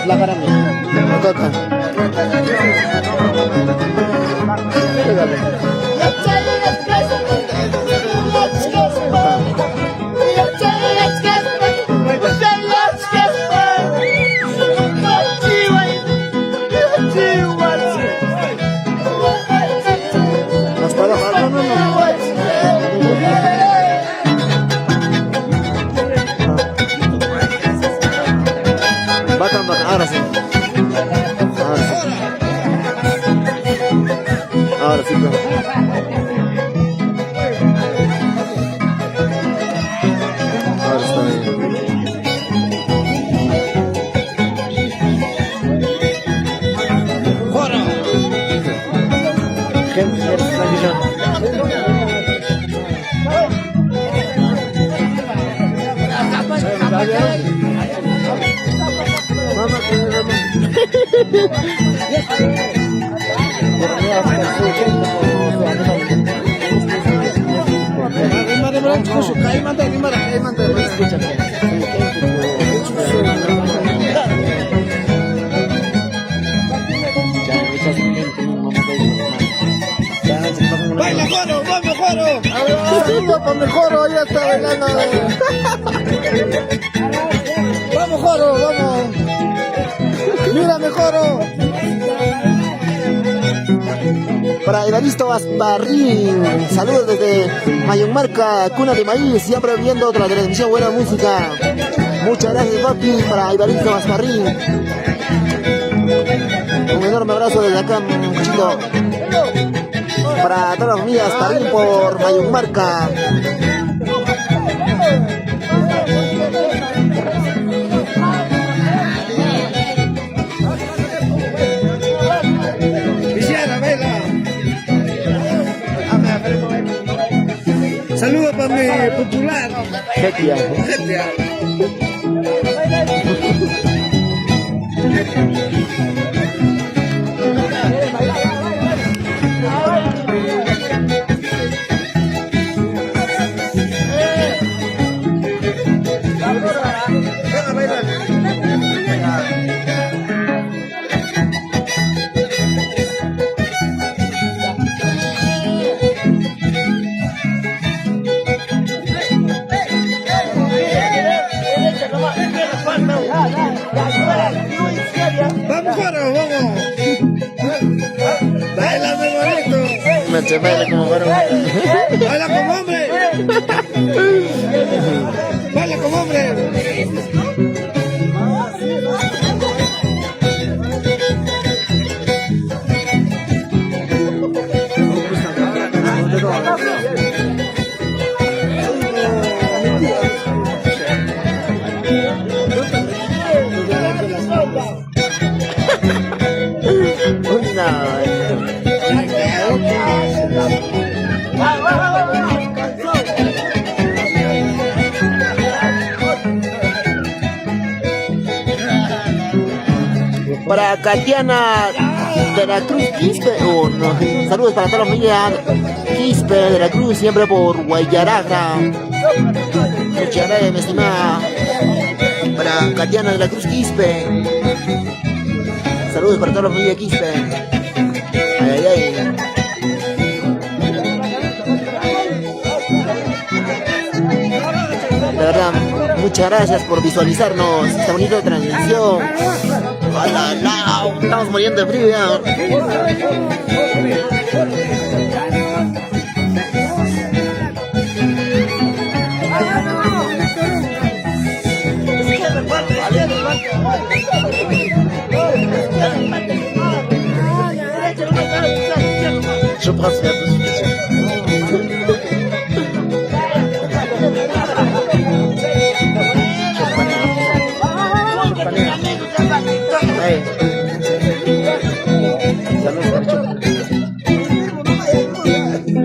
La cara mía. Acá, acá. Hasta abajo. No. Bacán, ahora sí. Ahora sí, claro. Ahora está bien. Gente, eres tradición. ¡Baila, Joro! ¡Vamos, Joro! Para mejor, ya está bailando. Vamos, Joro, vamos. Mira, mejoro. Para Evaristo Asparrín, saludos desde Mayonmarca, cuna de maíz, siempre viendo otra transmisión, buena música. Muchas gracias, papi, para Evaristo Asparrín. Un enorme abrazo desde acá, chico. Para todas las familias Asparrín por Mayonmarca. Saludos para mi popular. Getia. Vamos, Joro, vamos. Bailame bonito. Me baila como varón. Baila como hombre. Baila como hombre. Para Katiana de la Cruz Quispe, saludos para toda la familia Quispe de la Cruz, siempre por Guayaragra. Muchas gracias, mi estimada. Para Katiana de la Cruz Quispe, saludos para toda la familia Quispe. Ay, ay, ay. De verdad, Instagram. Muchas gracias por visualizarnos esta bonita transmisión. ¡Hola, la! Estamos muriendo de frío ya. Je pense la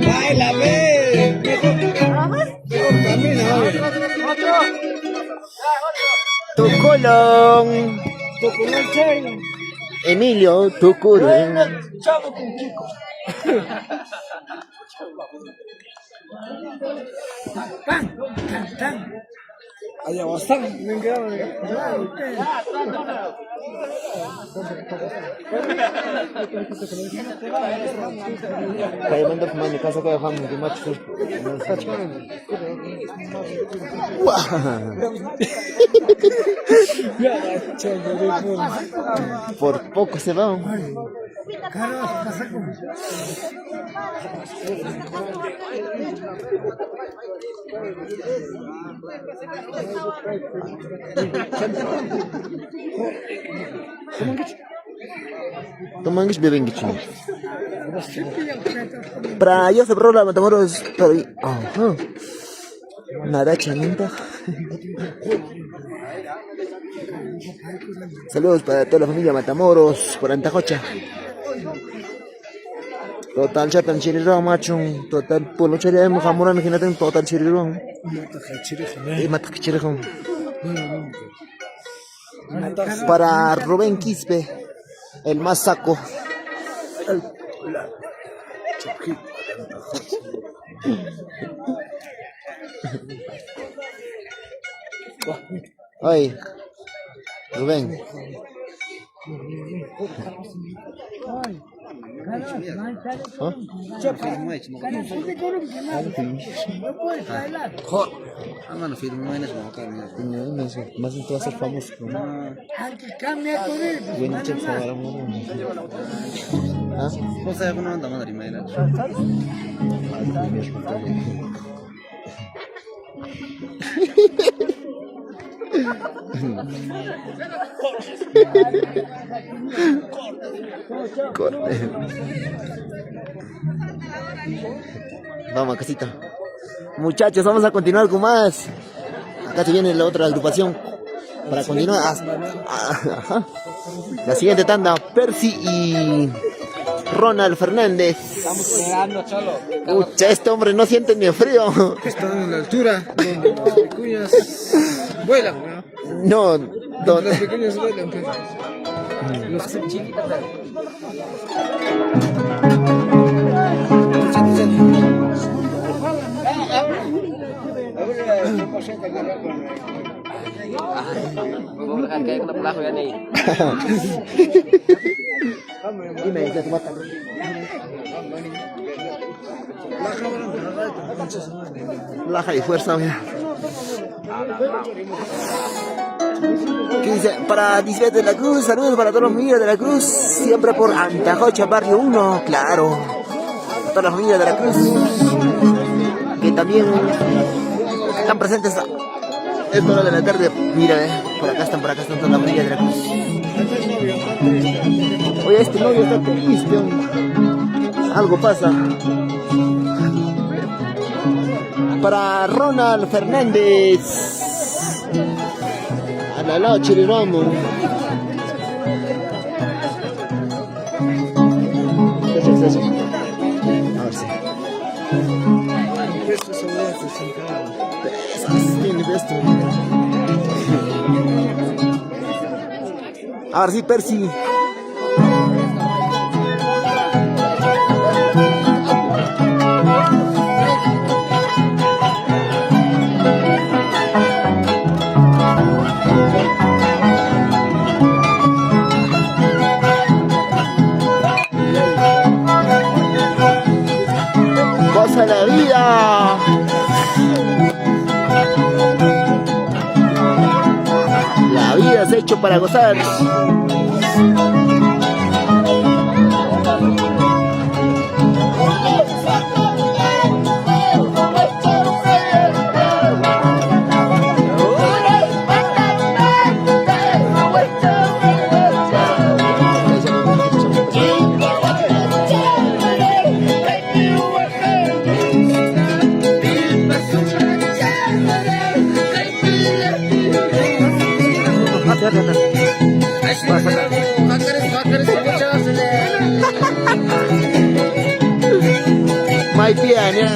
Baila, ve. Tocolón. Emilio Tucurén. Allá bastante, me quedaron. Kaya manda po man kasi kaya kami di match. Por poco se va. Tomangis bebeng gitu. Para yo se la Matamoros, pero nada chanita. Saludos para toda la familia Matamoros, por Antajocha. Total chatan chirirong machung, total pulo chirirong kamuran kinatin total chirirong. Matak chirirong. Para Rubén Quispe, el más saco. Ay, Rubén. Mano, filho, não é nesse mal, cara. Não, mas então vai ser famoso. Bueno, che, ahora ¿Ah? Vos sabés que no andamos a rimar. Corte. Vamos, casita. Muchachos, vamos a continuar con más. Acá se viene la otra agrupación para continuar. Ajá. La siguiente tanda, Percy y Ronald Fernández. Estamos esperando, Cholo. Pucha, este hombre no siente ni el frío. Están en la altura donde las vicuñas vuelan, ¿no? No, Las vicuñas vuelan, pues. Los chiquitas. Vamos a dejar caer con la plaja ya ni. dime, ya te mata. Laja y fuerza, mira. ¿Qué dice? Para Lisbeth de la Cruz, saludos para todos los familias de la Cruz, siempre por Antajocha, barrio 1, claro. Todas las familias de la Cruz, que también están presentes a esta hora de la tarde. Mira, por acá están todas las familias de la Cruz. Oye, este novio está triste, algo pasa. Para Ronald Fernández, a la noche de Romo. Eso. A ver si. A ver si Percy. Goza la vida. hecho para gozar. Mai piano.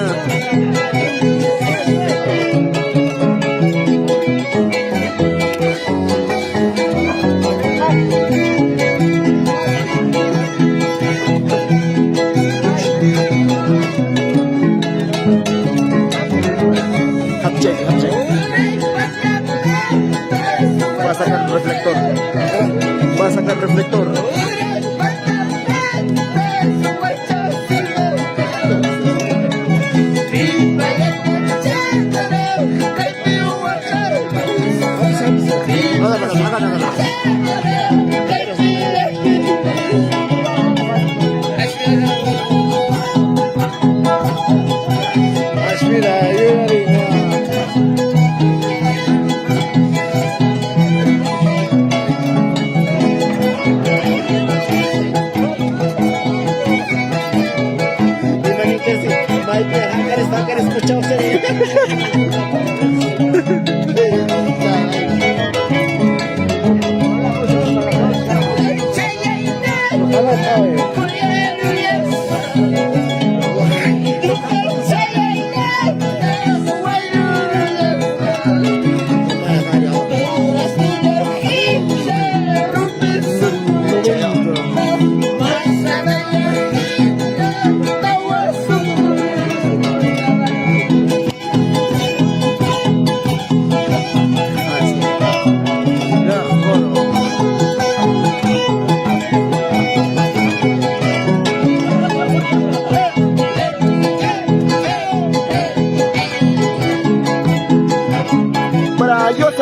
Hapche. Va a sacar el reflector. Va a sacar el reflector.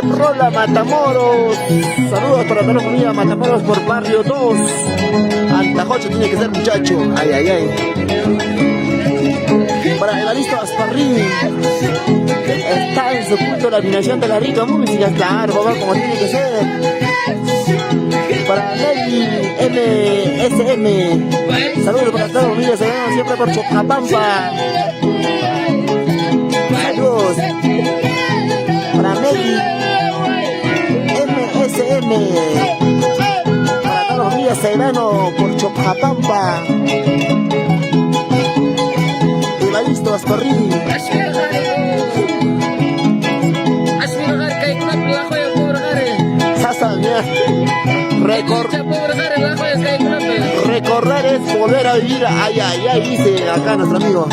Rola Matamoros, saludos para toda la familia Matamoros por Barrio 2. Antajocho tiene que ser, muchacho. Ay, ay, ay. Para Evaristo Asparrín, está en su punto la afinación de la rica música, claro, papá, como tiene que ser. Para Nelly MSM, saludos para toda la familia, se ven siempre por Chocapampa. Saludos para Nelly MSM, para todos los días Serrano por Chocapampa. Evaristo Asparrín. Recorrer es volver a vivir. Ay, ay, ay, dice acá nuestro amigo.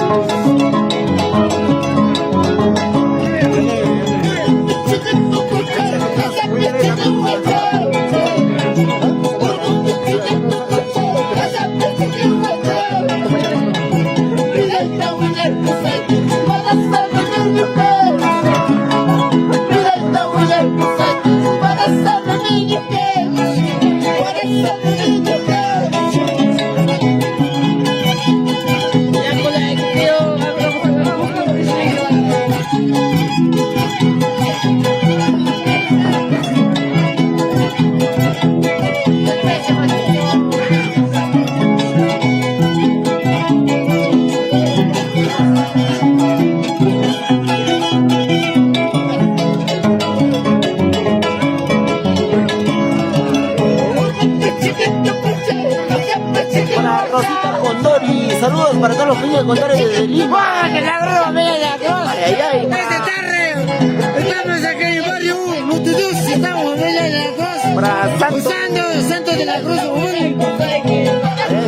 Saludos para todos los niños de Condores de Lima. ¡Que la grúa, mira la cruz! Ay, ay, ay. ¡Desde tarde! Estamos aquí en el barrio Multitud, estamos en la cruz. Para Santos. Santos de la Cruz.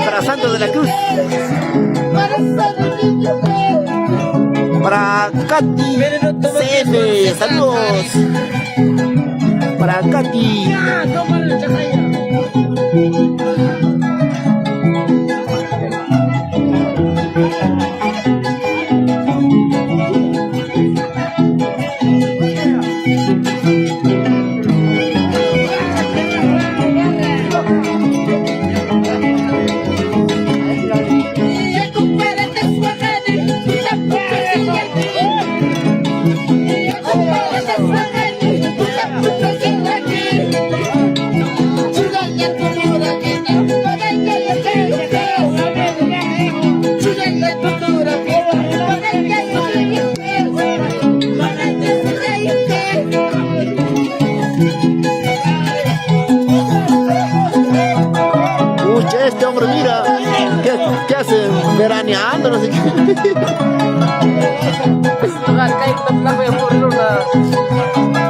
Para Santos de la Cruz. Para Katy CF, saludos. Para Katy.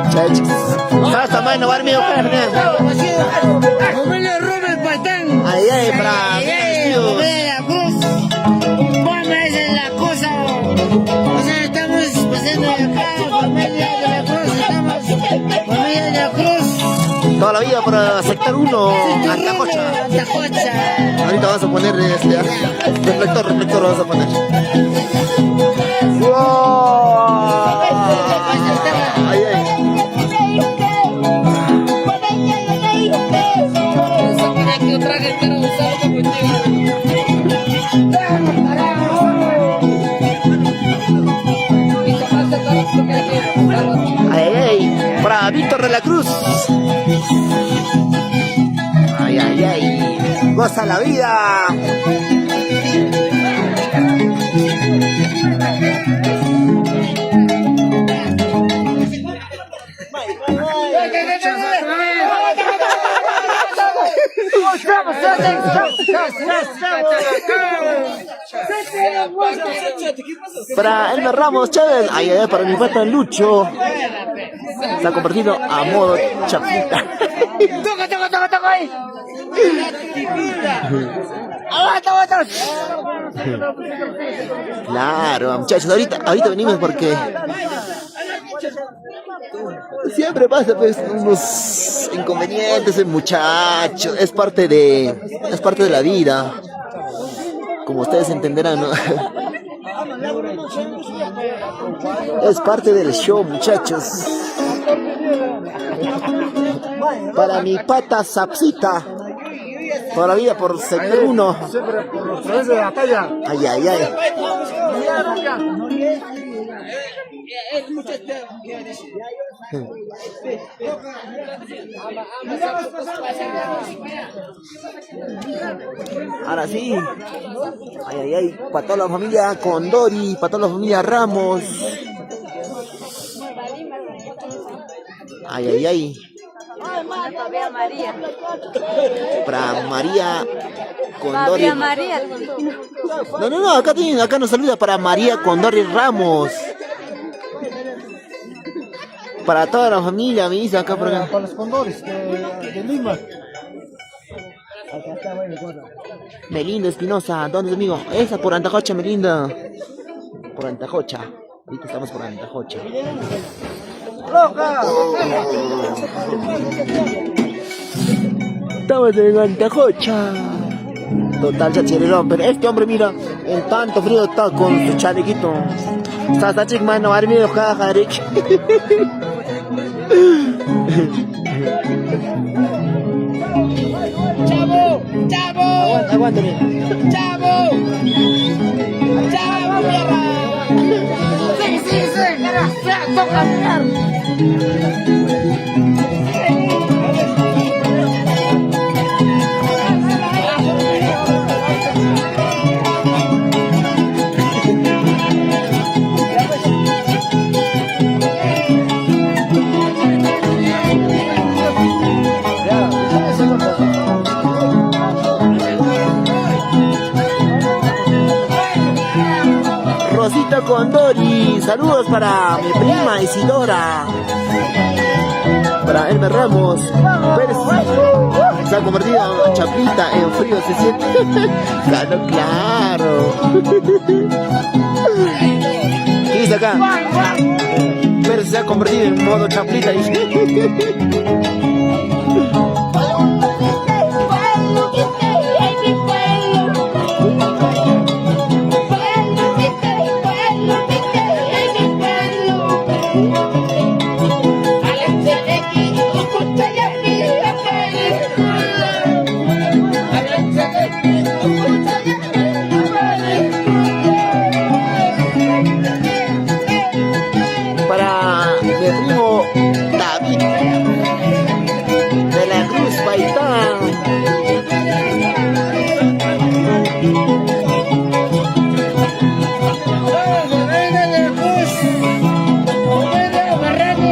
Chachos. Hasta más no va a dormir, Familia Rubén Paitán. ay, ay, para. Familia Cruz. Bueno, esa es la cosa. O sea, estamos pasando acá, familia de la Cruz. Estamos, familia de la Cruz. Toda la vida para sector 1, Antacocha. Antacocha. Ahorita vamos a poner este reflector vamos a poner. ¡Wow! Ay, ay. Ay, ay, para Víctor de la Cruz. Ay, ay, ay. Goza la vida. Para Elmer Ramos Chávez, ay, ay, para mi pata Lucho, se ha convertido a modo chapita. Toca ahí. Aguanta. Claro, muchachos, ahorita venimos porque siempre pasa pues unos inconvenientes el muchacho, es parte de la vida, como ustedes entenderán, ¿no? Es parte del show, muchachos. Para mi pata Sapsita, todavía por sector 1. Ay, ay, ay. Ahora sí. Ay, ay, ay. Para toda la familia Condori, para toda la familia Ramos. Ay, ay, ay. Para María Condori. No, acá nos saluda para María Condori Ramos. Para toda la familia, me dice acá por acá. Para los Condores de Lima. Melinda Espinosa, ¿dónde es, amigo? Esa por Antacocha, Melinda. Por Antacocha. Ahorita estamos por Antacocha. Estamos en Antacocha. Total chachirerón, pero este hombre, mira, en tanto frío está con su chalequito. Está chic, mano, va a dormir, jaja, Rick. Chavo. Aguántame. Chavo, mierda. Sí. Toca mierda. Rosita Condori, saludos para mi prima Isidora, para Elmer Ramos Pérez, se ha convertido en chapita, en frío se siente. Claro. ¿Qué dice acá? Pérez se ha convertido en modo chaplita. Para mi primo David de la Cruz Paitán.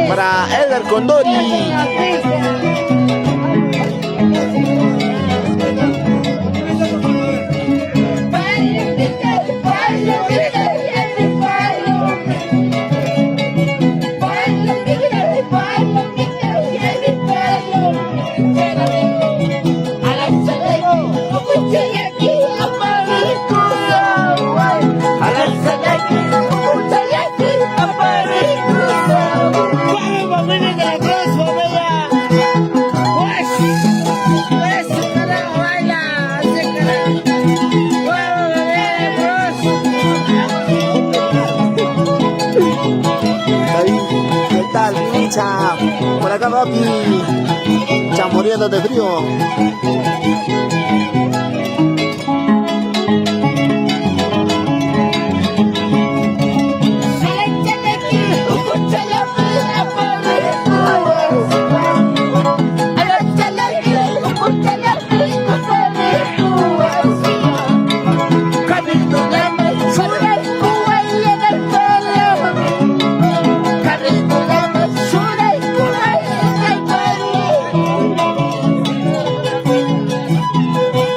Para Edgar Condori. Cruz, familia. Pues, eso, carajo, baila, así, carajo. Bueno, familia Cruz. David, ¿qué tal, pincha? Por acá, papi. Ya muriendo de frío.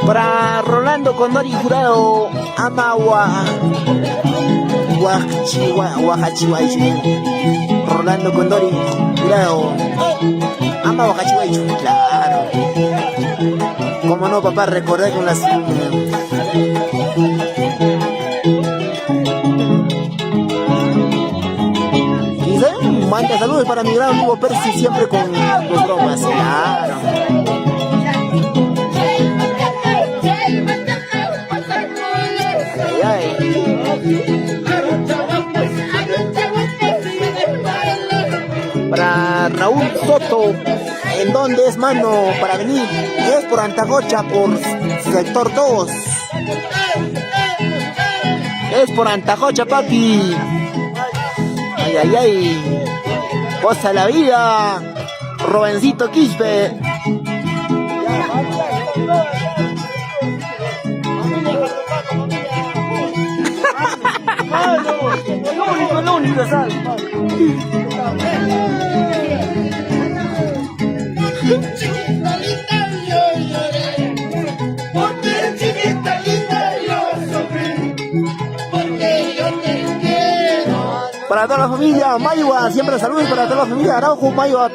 Para Rolando Condori Jurado, Amagua, Huajachihuaychu. Rolando Condori Jurado, Ama Huajachihuaychu, claro. Cómo no, papá, recordar con las... Quizá manda saludos para mi gran amigo Percy, siempre con tus bromas, claro. Para Raúl Soto, ¿en dónde es, mano? Para venir, es por Antagocha, por sector 2. Es por Antagocha, papi. Ay, ay, ay. Posa la vida. Robencito Quispe. Lo único, ¿sabes? Chiquita linda yo lloré, porque chiquita linda yo sufrí, porque yo te quiero. Para toda la familia Mayua, siempre saludos para toda la familia Araujo Mayua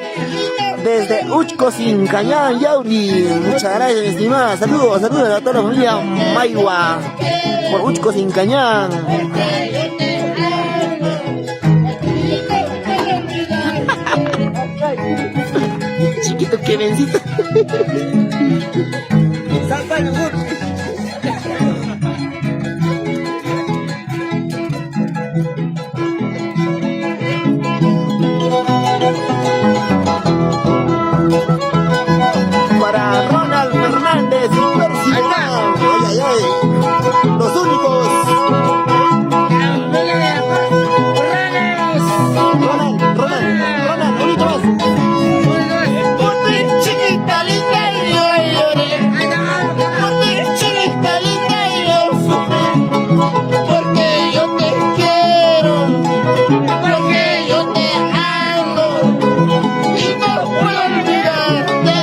desde Uchco sin Cañán, Yauri. Muchas gracias, estimada. Saludos a toda la familia Mayua por Uchco sin Cañán. Chiquito que vencito. Para Ronald Fernández y Percy. Ay, ay, ay. Los únicos. Ronald, bonito más. Porque chiquita linda yo lloré, porque chiquita linda yo sufrí, porque yo te quiero, porque yo te amo y no puedo olvidarte,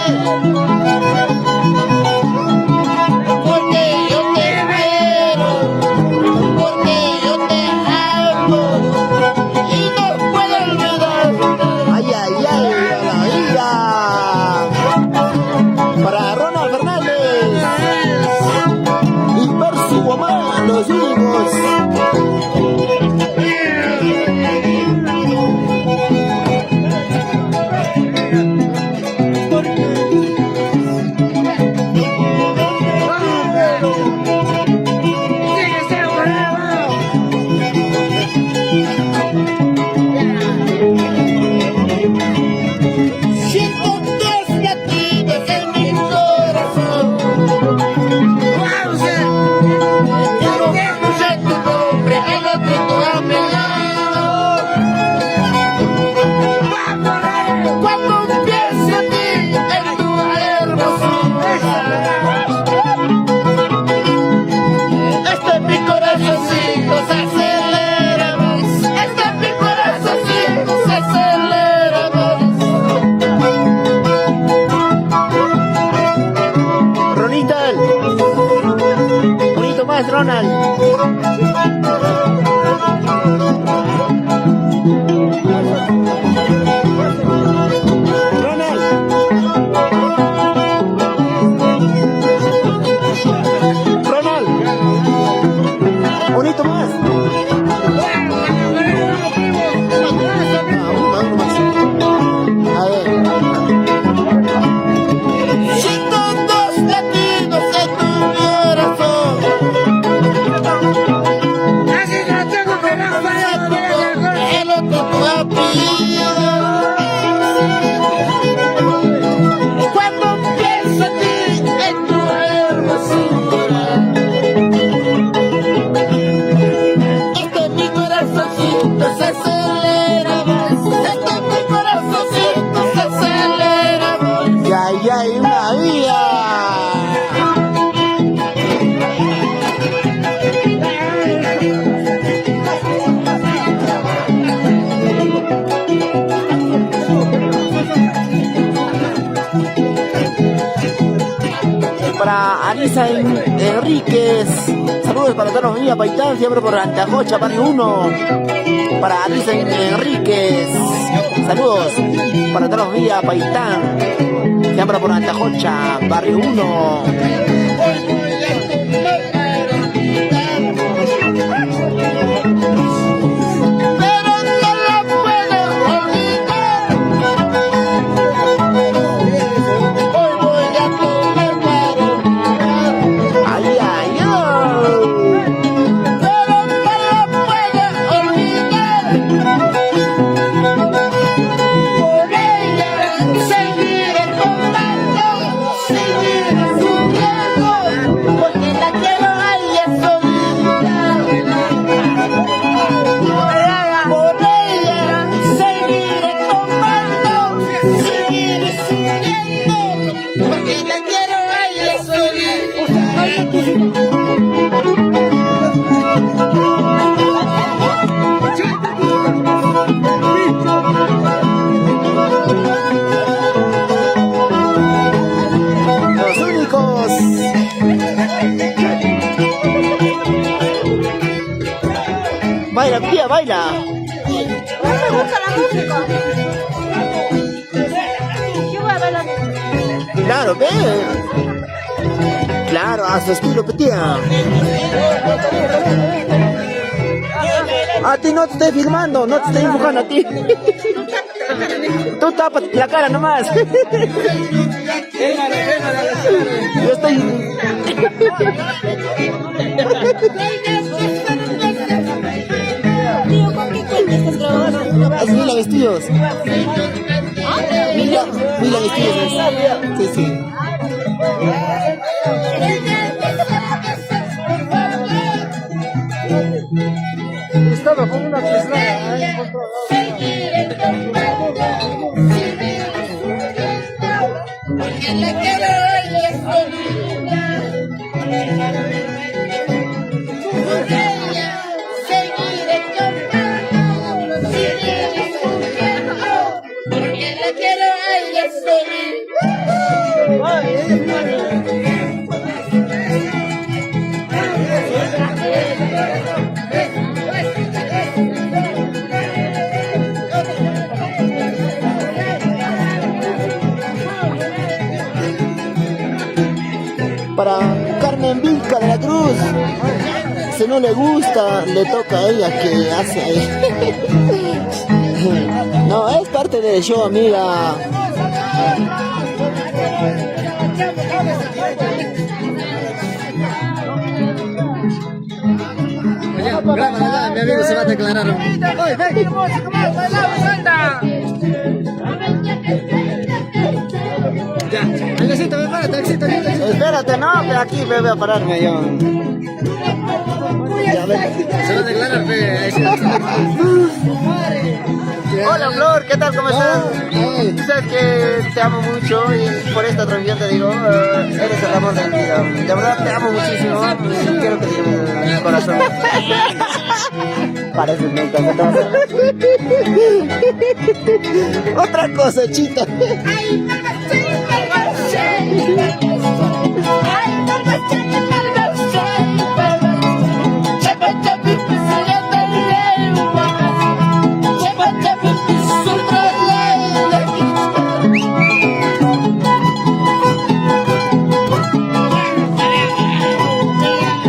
porque yo te quiero, porque yo te amo y no puedo olvidarte. Ay, ay, ay, a la vida. Para Ronald Fernández y Percy Guamán, los únicos. Siento dos latidos en mi corazón. Quiero escuchar tu nombre en otro tu apellido. Cuando pienso en ti, en tu hermosura, mi corazoncito se acelera más. Mi corazoncito se acelera más. Ronald, bonito más, Ronald. Ronald. para Alisa Enríquez. Saludos para toda la familia Paitán, siempre por Antajocha, barrio 1. Para Alisa Enríquez. Saludos para toda la familia Paitán, siempre por Antajocha, barrio 1. Baila, tía, baila. Me gusta la música. Yo voy a bailar. Claro, ve. Claro, a su estilo, tía. A ti no te estoy filmando, no te estoy enfocando a ti. Tú tapas la cara nomás. Yo estoy... Tío, ¿con qué cuenta estás grabando? Es Mila Vestidos. Mila Vestidos es. Sí, sí. Estaba con una persona. Para Carmen Vilca de la Cruz. Si no le gusta, le toca a ella que hace ahí. No, es parte del show, amiga. Graba, mi amigo se va a declarar. Ya, Alexito, prepárate, Alexito. Espérate, no, pero aquí me voy a pararme yo. Ya, ven. Se va a declarar, fe. Hola Flor, ¿qué tal? ¿Cómo estás? Sabes que te amo mucho y por esta transmisión te digo, eres el amor de mi vida. De verdad te amo muchísimo y quiero que te lleve mi corazón. Parece nunca me estás. Otra cosa, chita.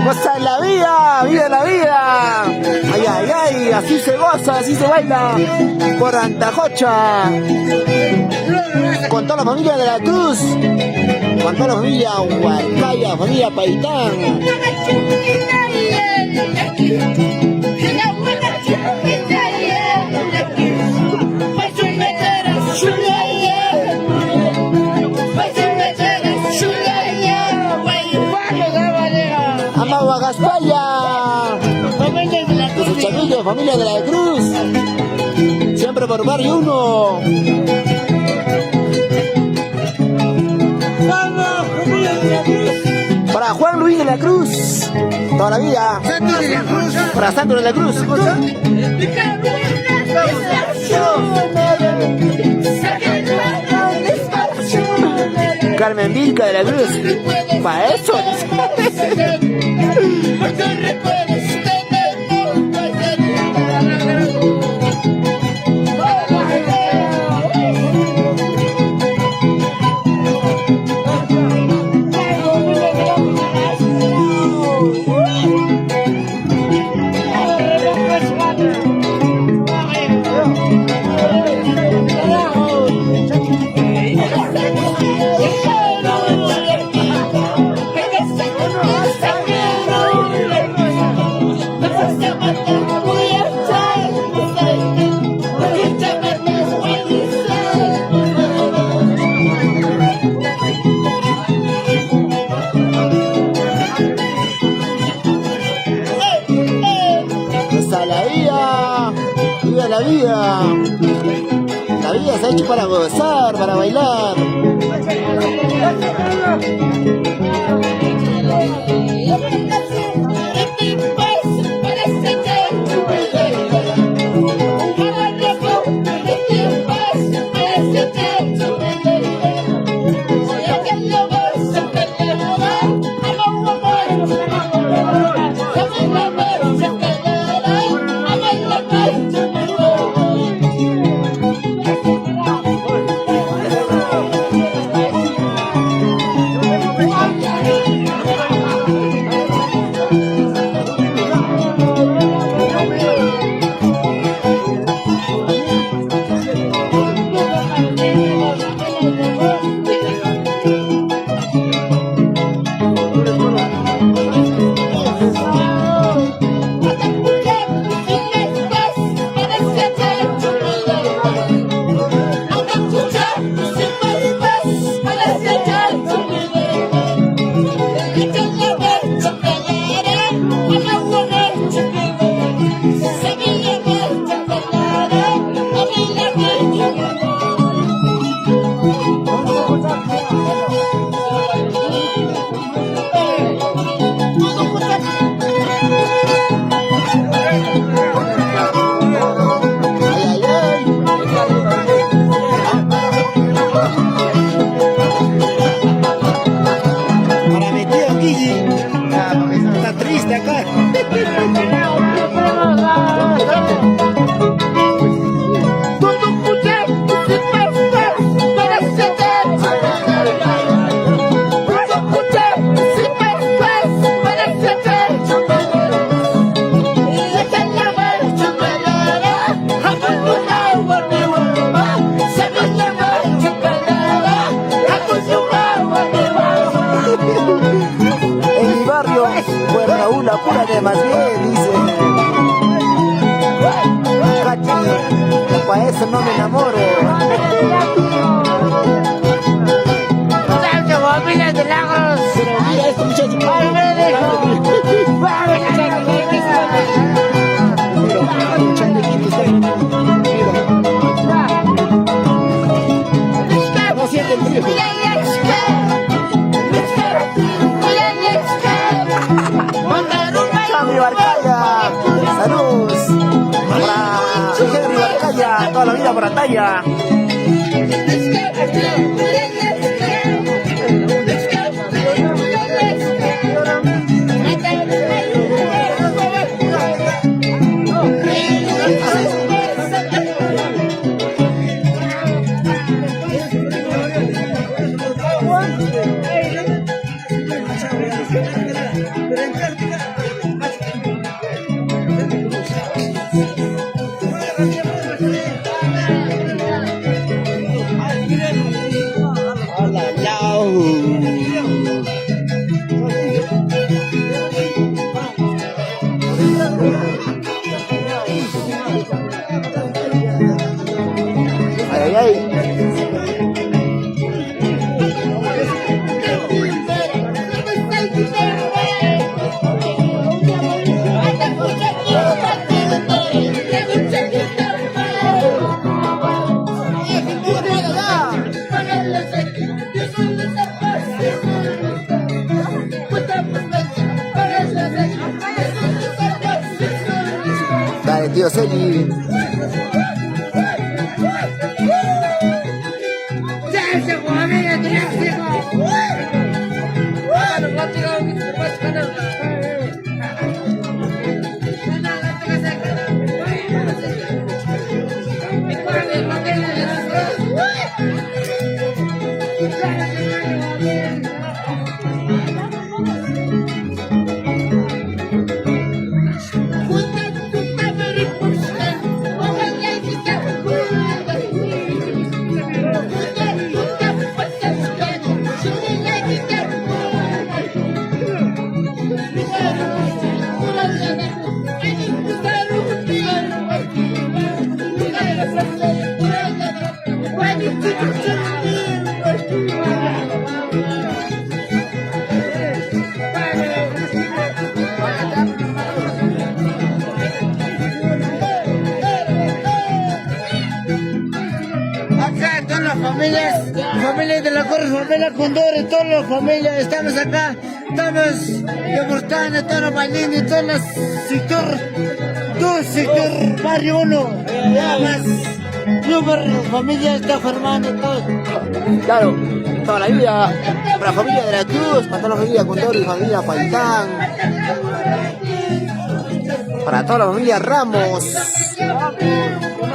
Goza la vida, vive la vida. Ay, ay, ay, así se goza, así se baila. Por Antajocha. Con toda la familia de la Cruz. Con toda la familia Huarcaya, familia Paitán. Amado Agaspaya. De su chamillo, familia de la Cruz. Siempre por barrio 1. Para Juan Luis de la Cruz, toda la vida. Para Santo de la Cruz. Carmen Vilca de la Cruz. Pa' eso. Hasta la vida, viva la vida. La vida se ha hecho para gozar, para bailar. Está triste acá. En mi barrio, pues Raúl, apúrate más bien, dice. Cachi, para eso no me enamoro. Pero mira esto, muchacho. No siente el frío. Henry Barcaya, salud para Henry Barcaya, toda la vida por la talla. Ay, ay, ay. Dale, tío Celi. Ya se fue, Acá todas las familias de la Corre, familia Condores, todas las familias, estamos acá, estamos demostrando, todos bailando, todo el sector barrio 1, nada más. La familia está formando todo. Claro, toda la vida, para la familia de la Cruz, para toda la familia Condori, familia Paitán, para toda la familia Ramos,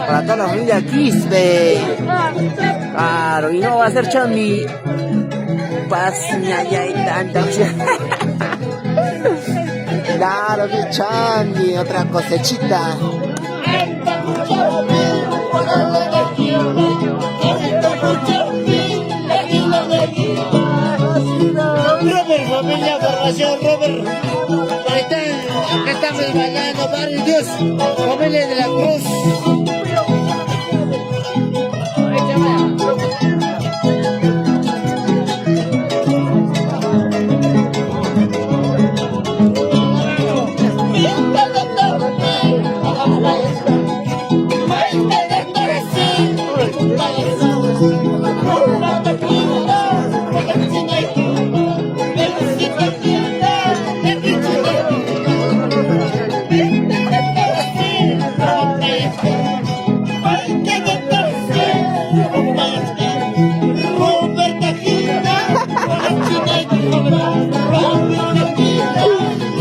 para toda la familia Quispe. Claro, y no va a ser Chami. Pasña ya y tanta. Claro, que Chami, otra cosechita. Robert, familia formación, Robert. Acá estamos bailando, barrio Dios, familia de la Cruz.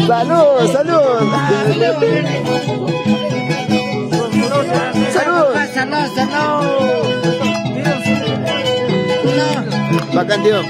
Salud, salud. Salud. Bacán, tío.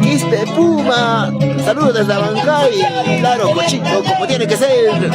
Quispe Puma, saludos desde Abancay, claro, cochito, como tiene que ser.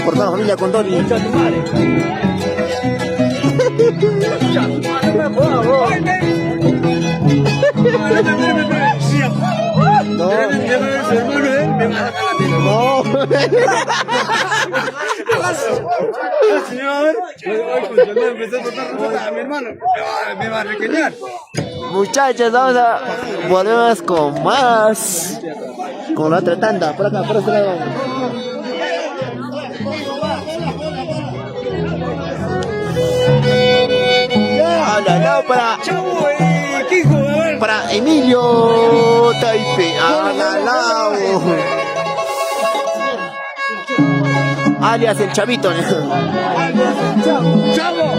Por toda la familia con Tony. Señor, a mi hermano, me va a requeñar. Muchachos, volvemos con más. Con la otra tanda, por acá, por este lado. Para Emilio Taipe, alias el Chavito. ¡Chavo!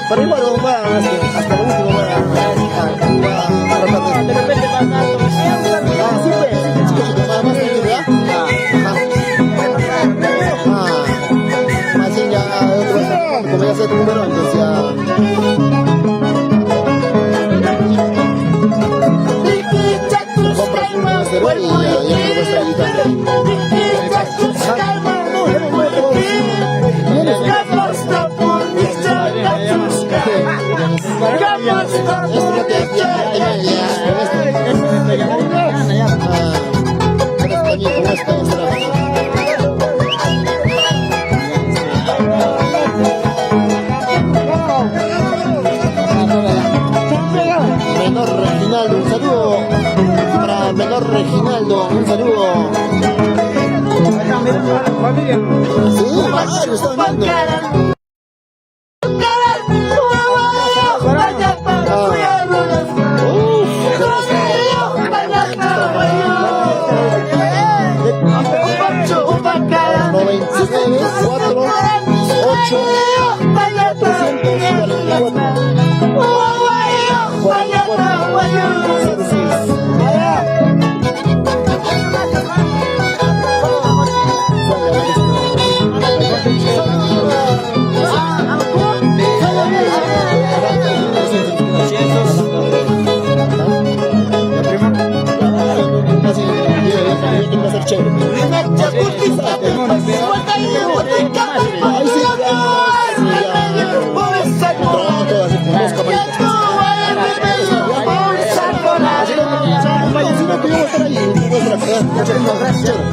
Pero igual va hasta lo último va a tratar de repente más alto. Sí pues, chico, más tranquilo, ¿ya? Más bien ya, como ya sé tu número, entonces ya... Compras un master y ya no lo vas a editar. Menor Reginaldo, un saludo para Menor Reginaldo, un saludo. Sí, Mario, está viendo.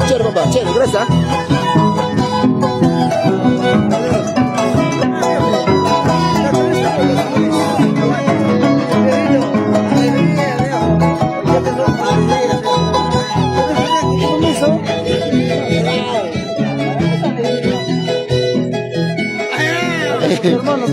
Chévere, papá, chévere, gracias. Hermano,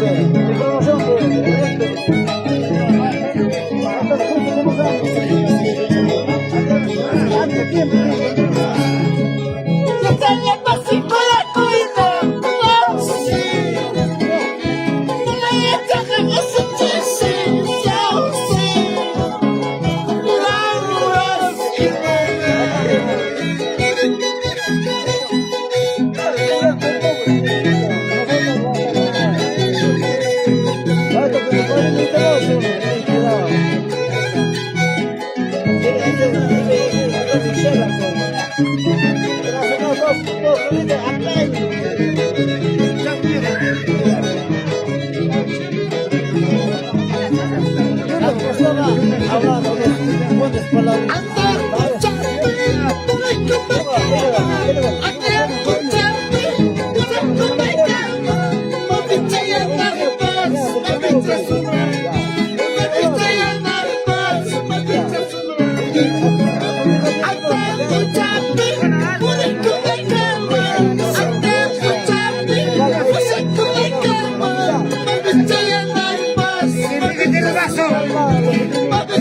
Papi,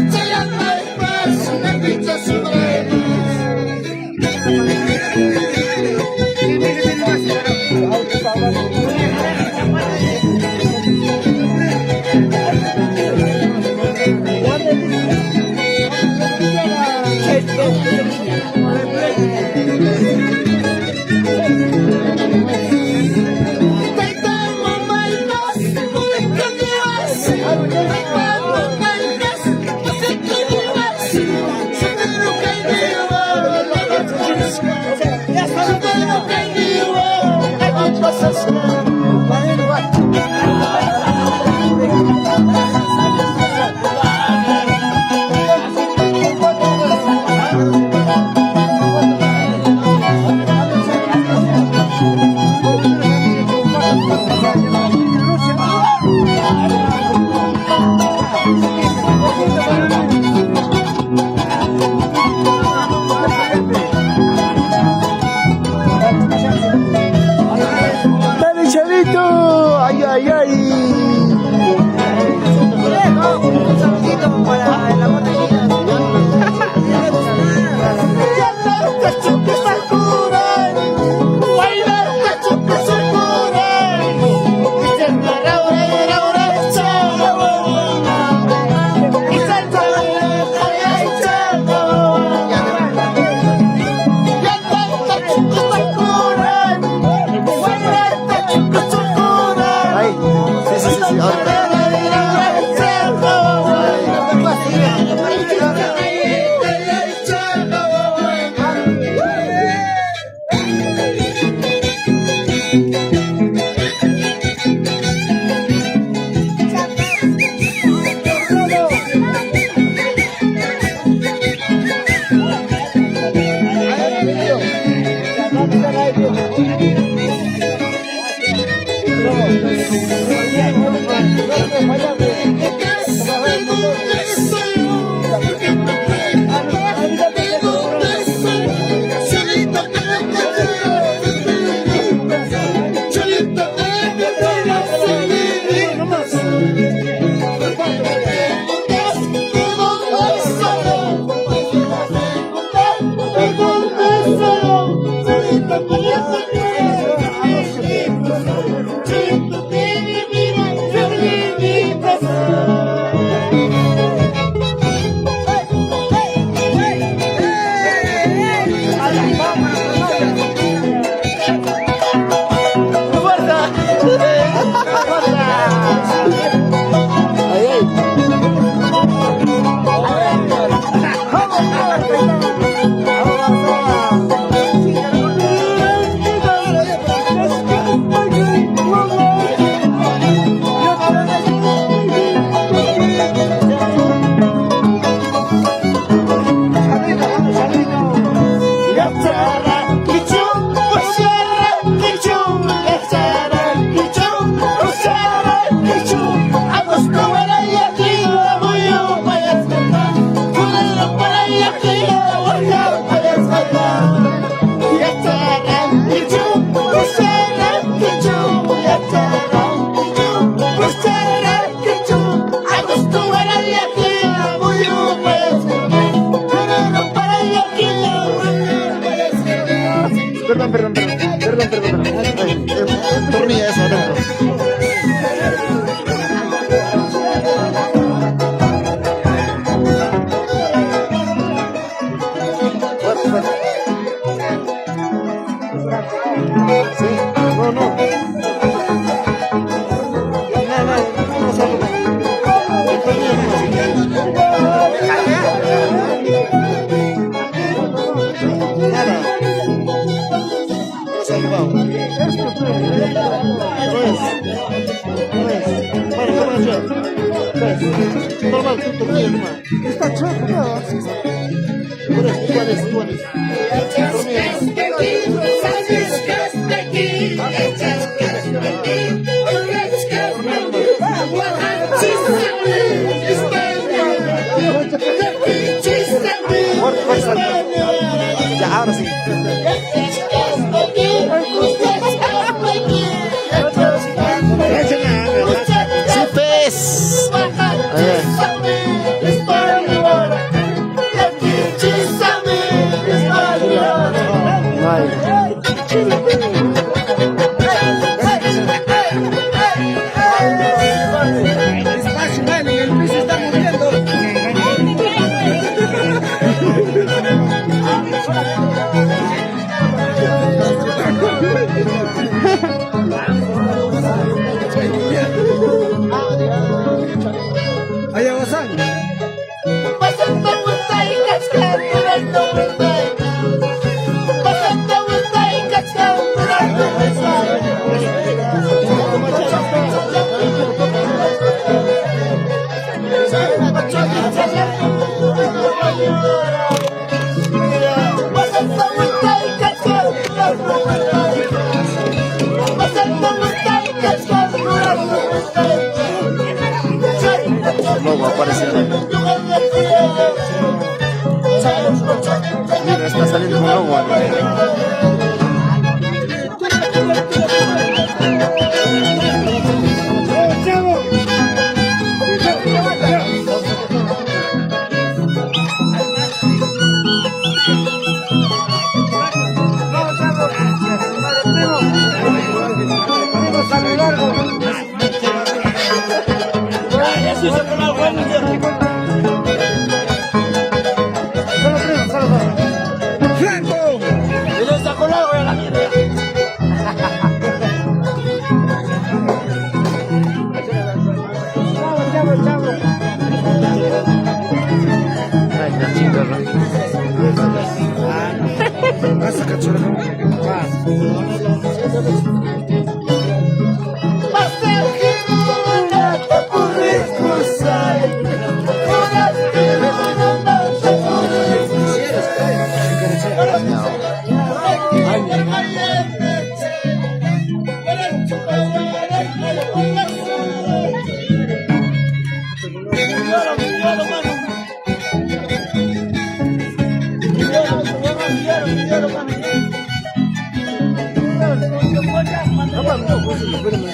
Dale, chavito. Ay, ay, ay. Un saludito para la botella. Ay, sí, sí, sí, sí. Ahorita. Tornilla eso adentro. Sí, no, no. Normal, tú tornillo nomás. Está chato, ¿no? Igual es. Ya, ahora sí. Luego aparece. Mira, está saliendo un logo.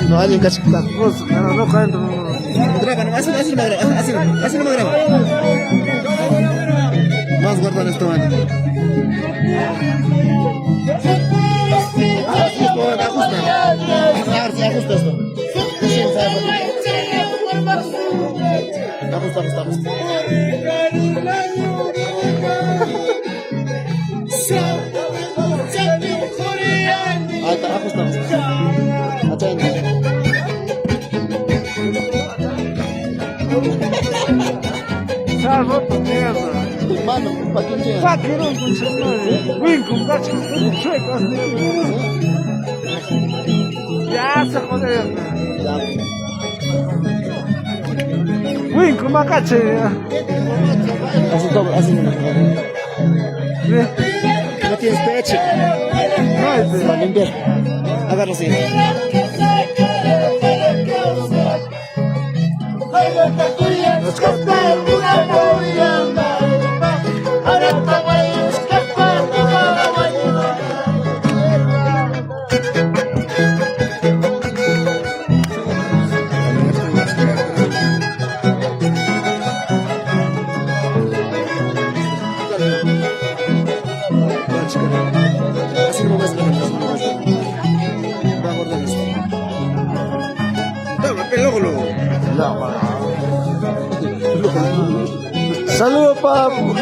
No, alguien casi está. No, graba, no, así no me graba. Más guardan esto, mano. Ajusta. A ver si ajusta esto. Ajusta. Ahí está, ajusta. Salvo tu mierda. Mano, ¿para quién llega? Paquerón, mucho madre. Winco, cacho, chuecos. Ya se joder. Winco, macache. Así no. No tienes pecho. No, Para limpiar. Agarra así. Así no vas a Saludos, papu.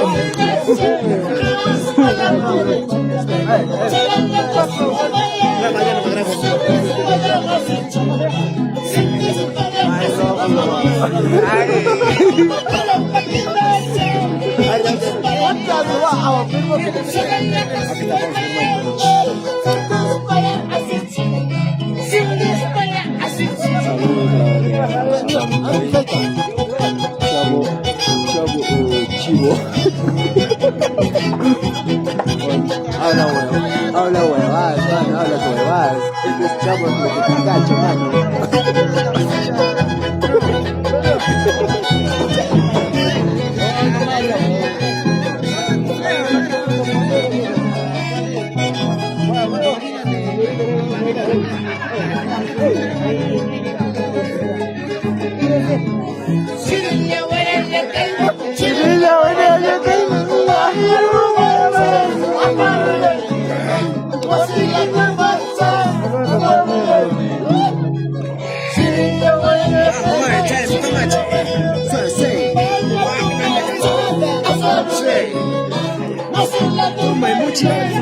Chivo. Habla huevadas, mano, habla huevadas. Este es chavo de Pikachu, mano.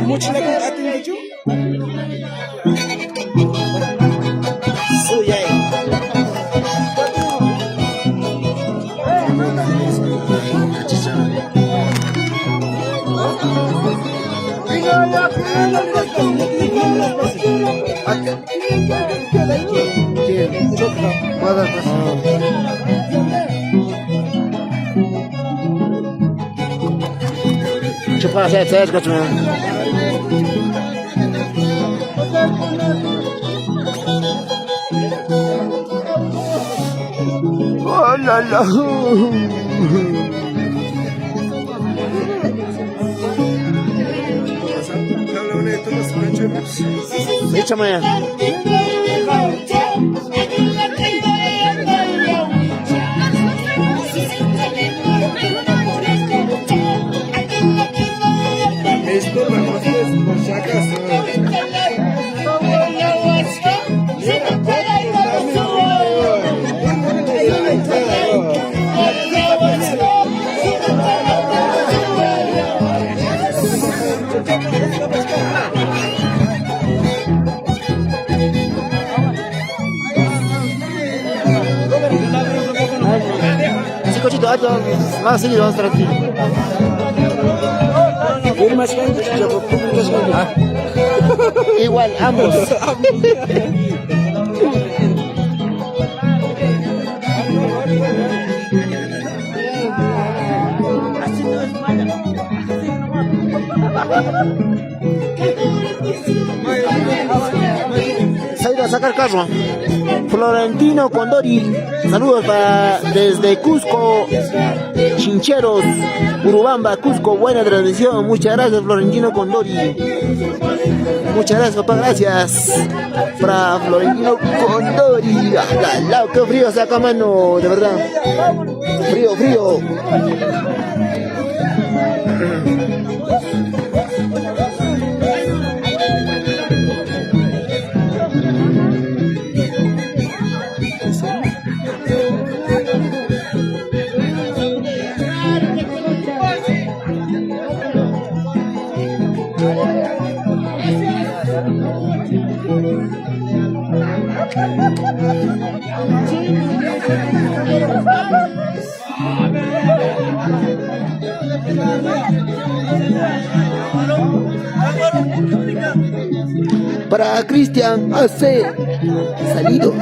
Mochila con atendido. Suya. Chupa, se escucha. la. Échame. Esto lo conoces por si acaso. Sí, cochito, más seguido, vamos a estar aquí. Igual, ambos. Se ha ido a sacar carro. Florentino Condori, saludos desde Cusco, Chincheros, Urubamba, Cusco, buena transmisión, muchas gracias Florentino Condori, muchas gracias papá, gracias para Florentino Condori. Qué frío saca mano, de verdad, frío, frío. Para Cristian hace salido.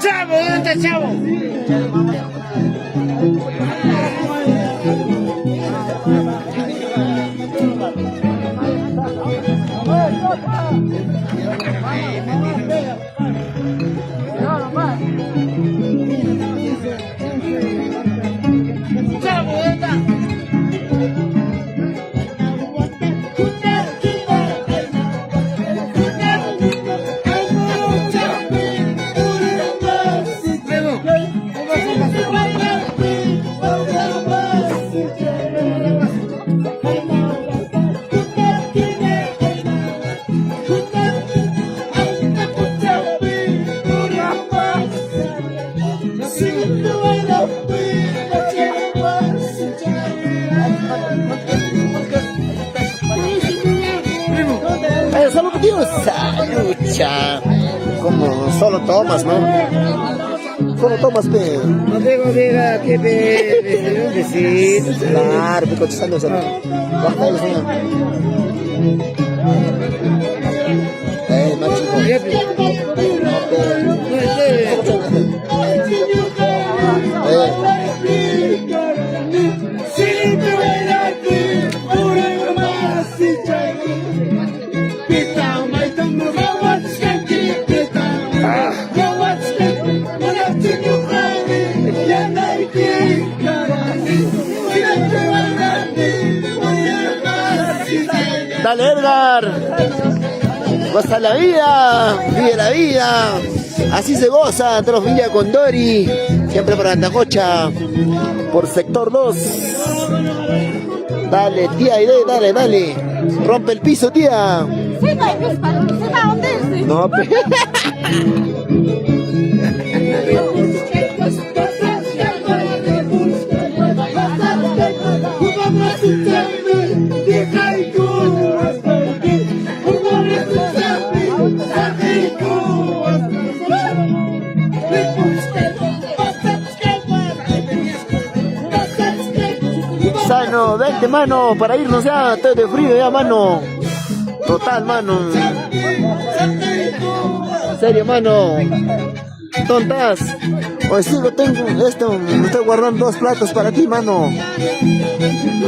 Chavo, ¿dónde está Chavo? Chavo, ¿dónde está? Salud, Dios, salud, cha. Como solo tomas, ¿no? Solo tomas, pe. No tengo amiga que me un besito. Claro, pe, cochizando eso. Baja el sueño. Más chico. Dale, Edgar. Goza la vida, vive la vida. Así se goza entre los Villa Condori. Siempre para Antacocha. Por sector 2. Dale, tía Aide, dale, dale. Rompe el piso, tía. Sí, no hay piso para hundirse. No, pe. Sano, vente, mano, para irnos ya, estoy de frío ya, mano. Total, mano. En serio, mano. ¿Dónde estás? Hoy sí, tengo esto, me estoy guardando 2 platos para ti, mano.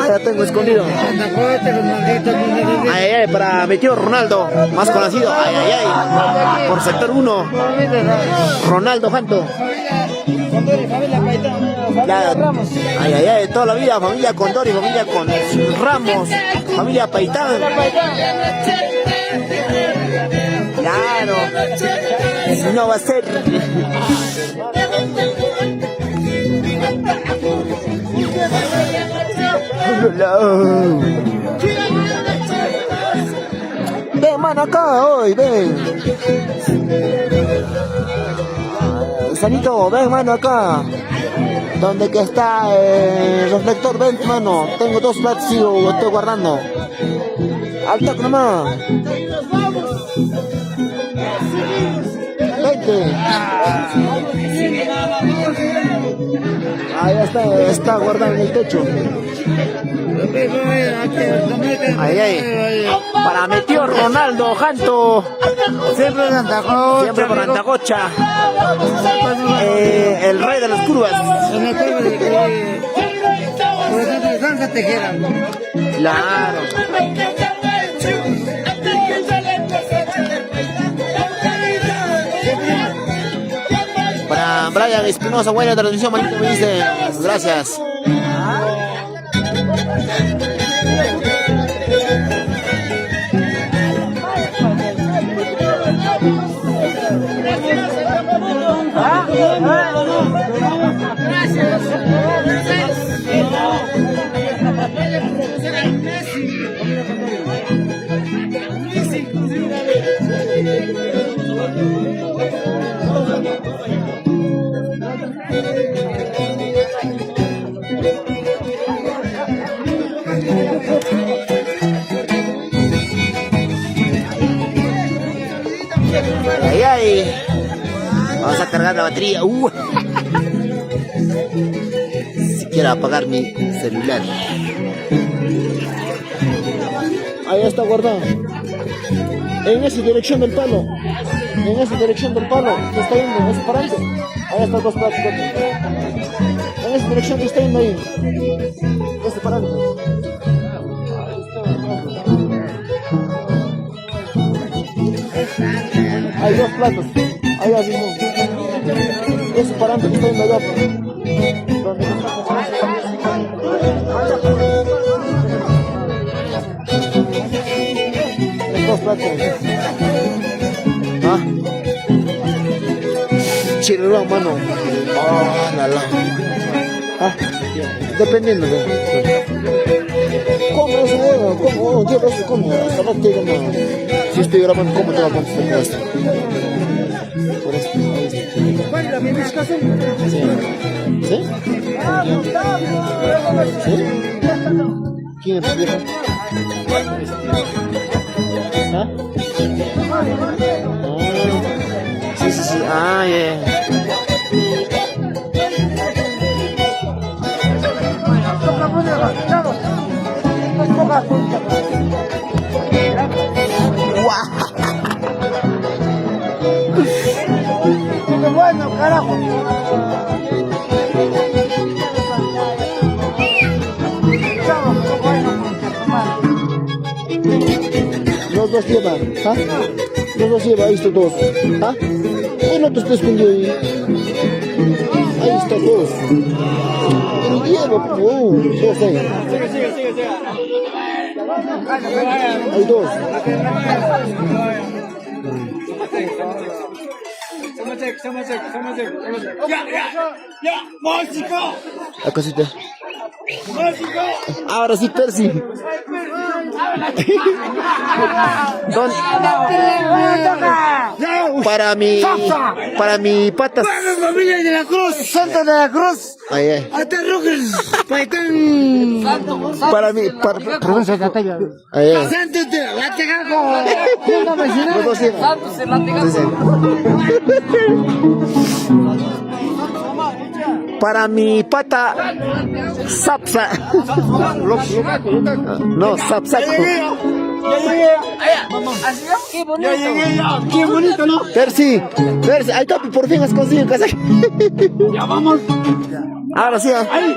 Ah, ya tengo escondido. Ay, ay, ay, para mi tío Ronaldo, más conocido. Ay, ay, ay. Por sector 1. Ronaldo Fanto. Ya, ay, ay, ay, toda la vida, familia Condori, familia con Ramos, familia Paitán. Claro, si no va a ser. Ven, mano, acá hoy, ven. Sanito, ven, mano, acá. Donde que está el reflector, ven, mano. Tengo 2 platos y lo estoy guardando. Al toque nomás. Ven, suerte. Ahí está guardado en el techo. Ahí, ahí. Para metió Ronaldo Janto. Siempre en Antacocha. Siempre con Antacocha. El rey de las curvas. En el tema de Santa Tejera. Claro. Para Brian Espinosa, buena transmisión, manito, me dice. Gracias. Ay, ay. Vamos a cargar la batería. Si quiero apagar mi celular. Ahí está guardado. En esa dirección del palo. En esa dirección del palo. Que está yendo, en ese parante. Ahí están dos platos. En esa dirección que está yendo ahí. Ese parante. Hay dos platos. Ahí así mismo. Ese parante que está yendo allá. Dos platos. ¿Ah? Chirrón, mano. Oh, la. Ah, dependiendo de. ¿Cómo eso? ¿Cómo? Yo no sé cómo. Hasta no te digo nada. Si estoy grabando, ¿cómo te va a contestar con esto? Por esto. ¿Cuál es la misma casa? Sí. ¿Sí? ¿Sí? ¿Quién es tu vieja? ¿Ah? Sí, sí, sí. Ah, yeah. ¡Qué bueno, carajo! Los dos llevan, ¿ah? Los dos llevan, ahí están dos, ¿ah? El otro está escondido ahí. Ahí están dos. Pero lleva, dos ahí. Hay dos. Acá sí está. Ahora sí, Percy. Para mi patas. Familia de la Cruz, Santa de la Cruz. Ay, ay. Hasta Roques, Paitán. Para mi Provincia de Ataya. ay, ay. Santos de la Tejaco. Los dos llevan. Sí, sí. Para mi pata Sapsa. No, Sapsaco. Qué bonito, ¿no? Percy, ahí está, por fin has conseguido casa. Ya vamos. Ahora sí. Ahí.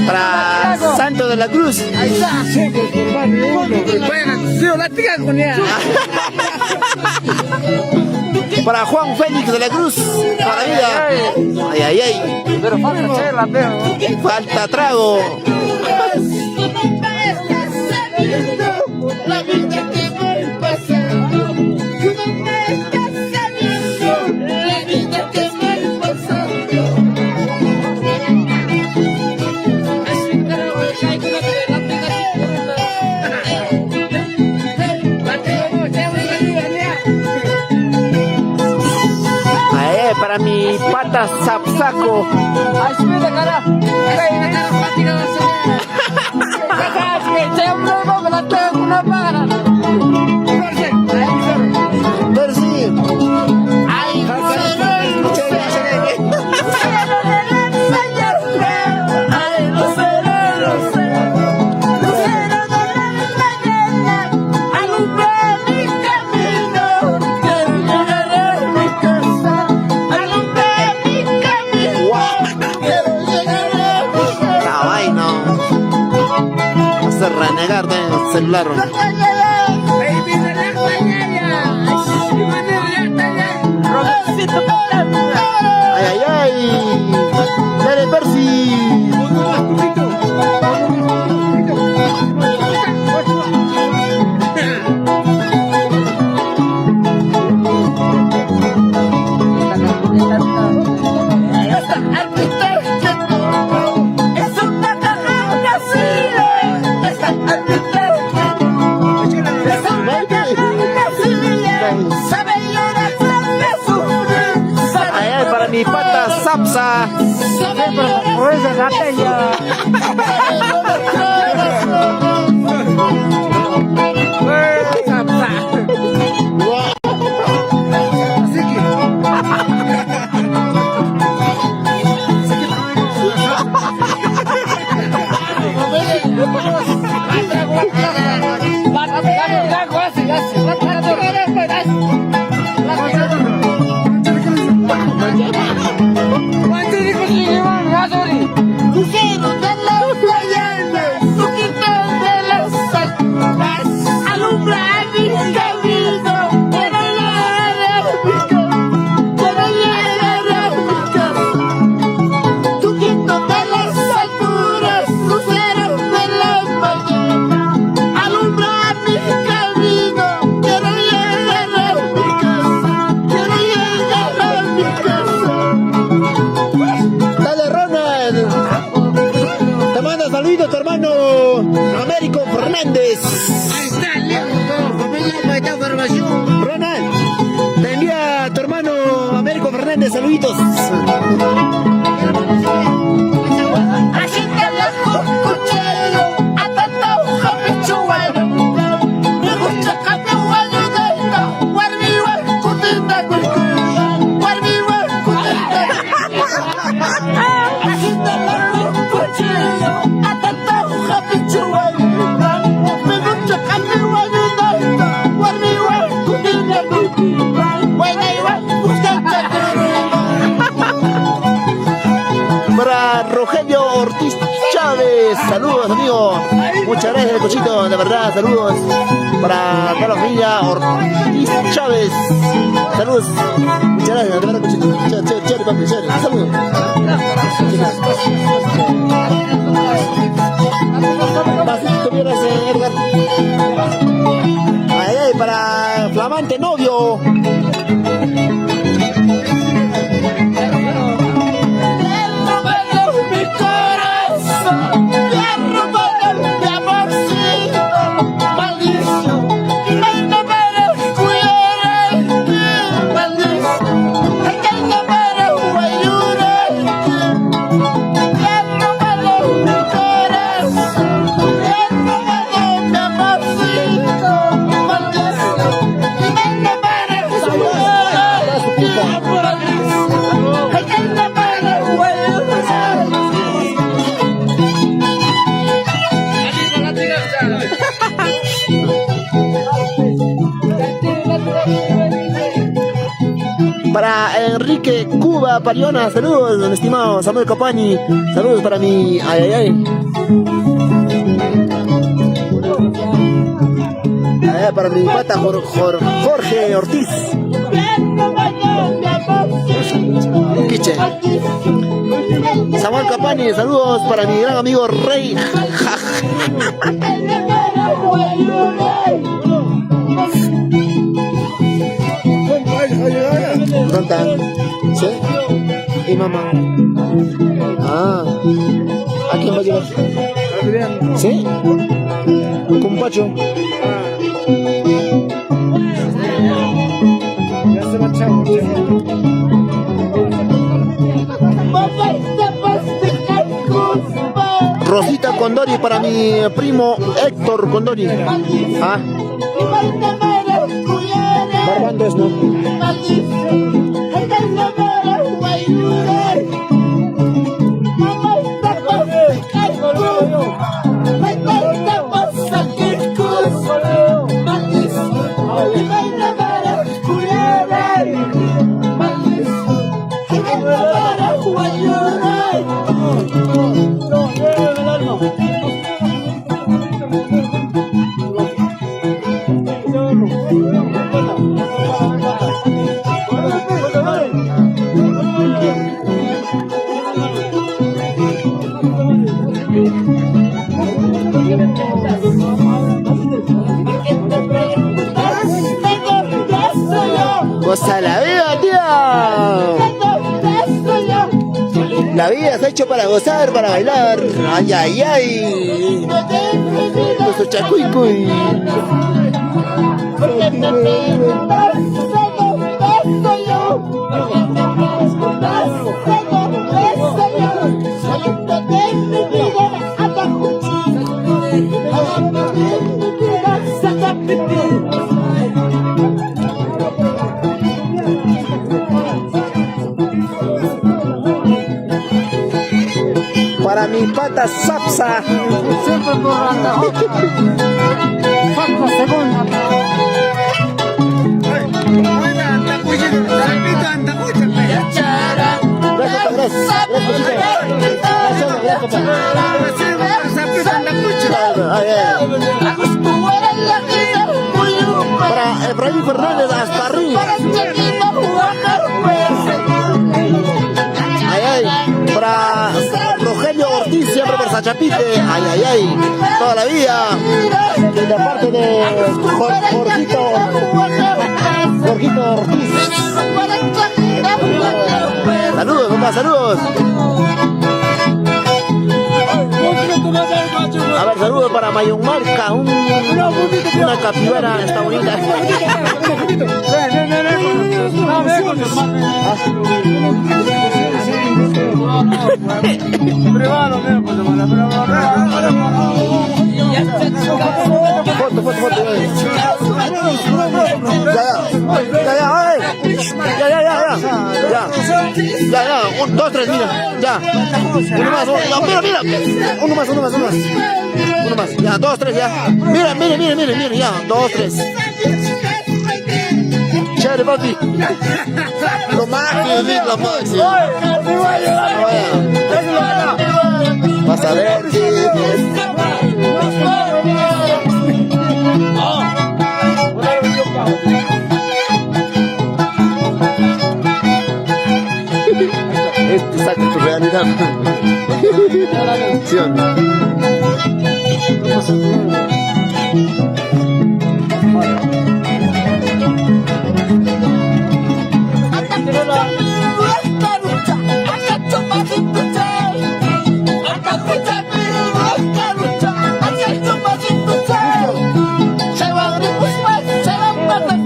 Para Santo de la Cruz. Ahí está. Bueno, la tía con ella. Para Juan Félix de la Cruz. Para la vida. Ay, ay, ay. Pero falta chela, pero. Falta trago. La vida que voy pasando, tú no me estás sabiendo. La vida que voy pasando. Ay, para mi pata sapsaco. Ay, sube de cara. Ay, de cara, plática de señora. Que se hombre, vamos, la tengo una para. Merci. Ay, La vaina. Hacer renegar del celular. Ay, ay, ay. Dale, Percy. Ay, ay, para mi pata sapsa. Lucero de las mañanas, poquito de las alturas, alumbra mi camino, quiero llegar a mi casa, quiero llegar a mi casa. Poquito de las alturas, lucero de la mañana, alumbra mi camino, quiero llegar a mi casa, quiero llegar a mi casa. Dale, Ronald. Te manda saludos tu hermano Américo Fernández. Ahí está, lejos, familia, para esta formación. Ronald, te envía a tu hermano Américo Fernández saluditos. Agita las cuchillo, atata hoja pichuana. Me gusta cambiar guayudeta, guardiwa, cutinda, guardiwa, cutinda. Agita las cuchillo, atata hoja pichuana. Me gusta cambiar guayudeta, guardiwa, cutinda, guardiwa, cutinda. Para Rogelio Ortiz Chávez, saludos amigo. Muchas gracias Cochito, de verdad, saludos. Para toda la familia Ortiz Chávez, saludos. Muchas gracias, de verdad Cochito. Chévere, papi, chévere. Saludos. Pasito, gracias, Edgar. Ay, ay, para flamante novio. Mi corazón, mi amorcito, maldición, Para Enrique Cuba Pariona, saludos, don estimado Samuel Capani. Saludos para mi. Ay, ay, ay. Para mi pata Jorge Ortiz. Quiche. Samuel Capani, saludos para mi gran amigo Rey. ¿Dónde? ¿Sí? ¿Y mamá? Ah. ¿A quién va a llevar? ¿Sí? ¿Con Pacho? Rosita Condori para mi primo Héctor Condori. Ah. Barbando es, ¿no? Goza la vida, tía. La vida está hecho para gozar, para bailar. Ay, ay, ay. Nuestro chacuicuy. Para mi pata Sapsa. Siempre por la Sapsa segunda. Para Efraín Fernández hasta arriba. Ay, ay. Para Rogelio Ortiz, siempre por Sachapite. Ay, ay, ay. Toda la vida. De la parte de Jorgito Ortiz. Saludos, papá, saludos. A ver, saludos para Mayón Marca, una capibara, está bonita. Foto, foto, foto. Ya, 1, 2, 3, mira, ya. Uno más, mira. Uno más, ya, 2, 3, ya. Mira, ya, 2, 3. Chévere, papi. Lo máximo, lo máximo. Vas a ver, este saca tu realidad. ¿Sí o no?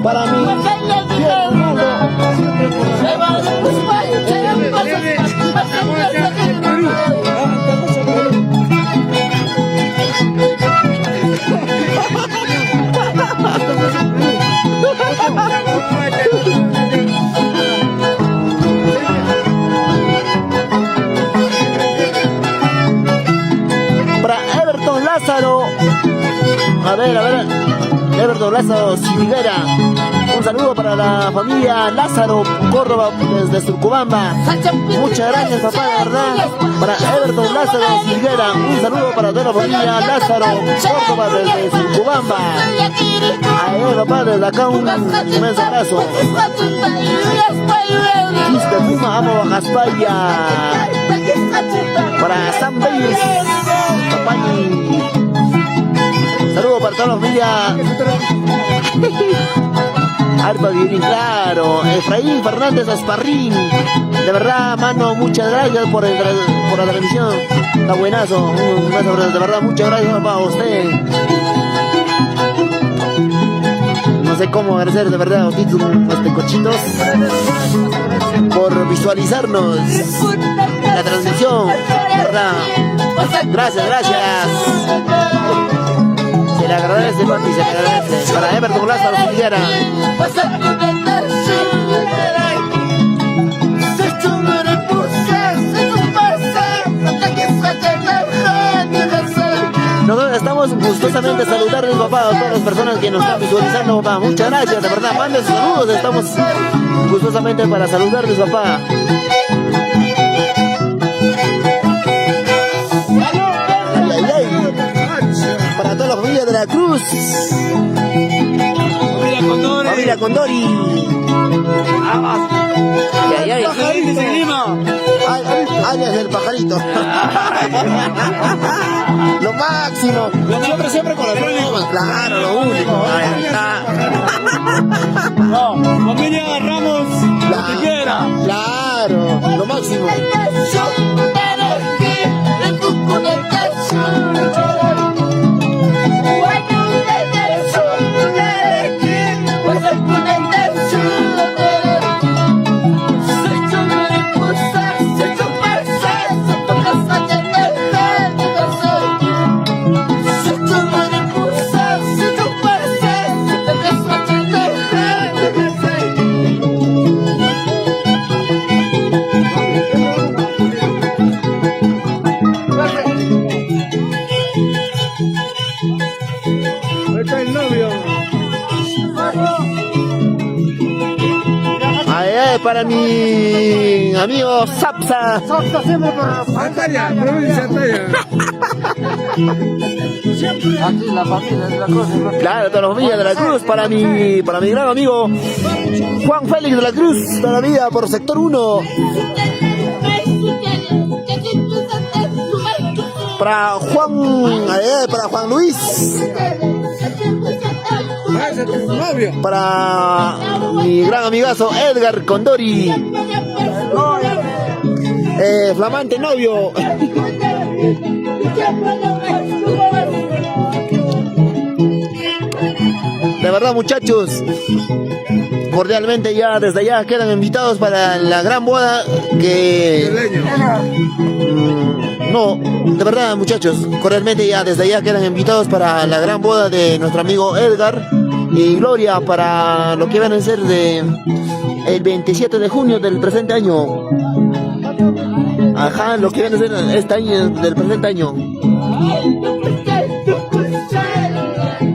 Para mí, para Everton Lázaro. A ver. Everton Lázaro Silguera. Un saludo para la familia Lázaro Córdoba desde Surcubamba. Muchas gracias, papá, de verdad. Para Everton Lázaro Silguera. Un saludo para toda la familia Lázaro Córdoba desde Surcubamba. A él, papá, desde acá un inmenso abrazo. Chiste Puma, amo Bajaspaya. Para Sam Davis, papá. Saludo para toda la familia. Arpa bien claro. Efraín Fernández Asparrín. De verdad, mano, muchas gracias por la transmisión. Está buenazo. Un beso, de verdad, muchas gracias, papá, a usted. No sé cómo agradecer de verdad a ustedes, cochitos, por visualizarnos la transmisión, de verdad. Gracias, gracias. Se le agradece, papi, se le agradece. Para Everton Lázaro Silguera. Nosotros estamos gustosamente saludarles, papá, a todas las personas que nos están visualizando, papá. Muchas gracias, de verdad, manden saludos. Estamos gustosamente para saludarles, papá. Para toda la familia de la Cruz. Familia Condori. Alias el pajarito. Lo máximo. Siempre con las bromas. Claro, lo único. No, familia Ramos, lo que quiera. Claro, lo máximo. Para mi amigo Sapsa. Sapsa siempre para Antalla, provincia Antalla. Aquí la familia de la Cruz. Claro, toda la familia de la Cruz. Para mi gran amigo Juan Félix de la Cruz. Toda la vida por sector 1. Para Juan Luis. Para mi gran amigazo Edgar Condori. Flamante novio. De verdad, muchachos, cordialmente ya desde allá quedan invitados para la gran boda que... No, de verdad, muchachos, cordialmente ya desde allá quedan invitados para la gran boda de nuestro amigo Edgar y Gloria, para lo que van a ser el 27 de junio del presente año. Ajá, lo que van a ser este año, del presente año.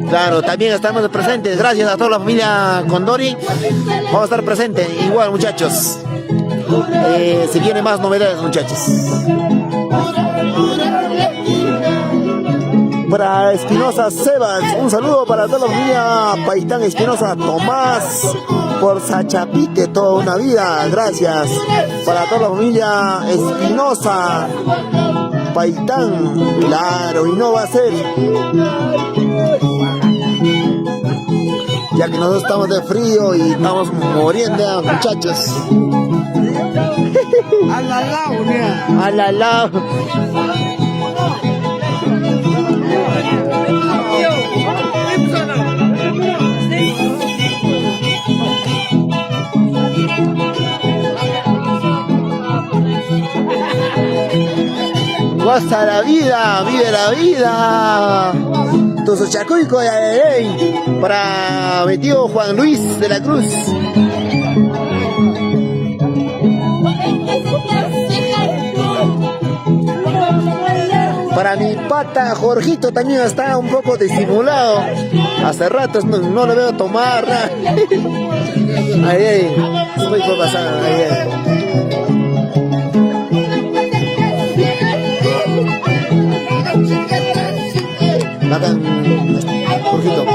Claro, también estamos presentes, gracias a toda la familia Condori. Vamos a estar presentes, igual, muchachos. Si vienen más novedades, muchachos. Para Espinosa Sebas, un saludo para toda la familia Paitán Espinosa Tomás, por Sachapite toda una vida, gracias. Para toda la familia Espinosa Paitán, claro, y no va a ser, ya que nosotros estamos de frío y estamos muriendo, muchachos. A la lado. Goza la vida, vive la vida. Tu chacuico para mi tío Juan Luis de la Cruz. Para mi pata Jorgito también está un poco disimulado. Hace rato no le veo tomar. Ahí, estoy por pasar. Ahí. Bacán, Jorgito.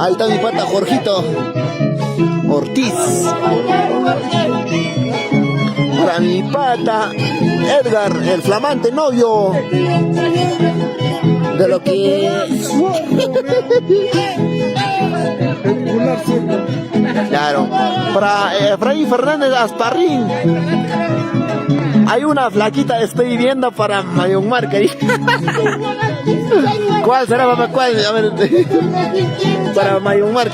Ahí está mi pata Jorgito Ortiz. Para mi pata Edgar, el flamante novio de lo que claro. Para Efraín Fernández Asparrín, hay una flaquita estoy viendo para Mayonmar. ¿Cuál será, papá? ¿Cuál? A ver, para Mayonmar.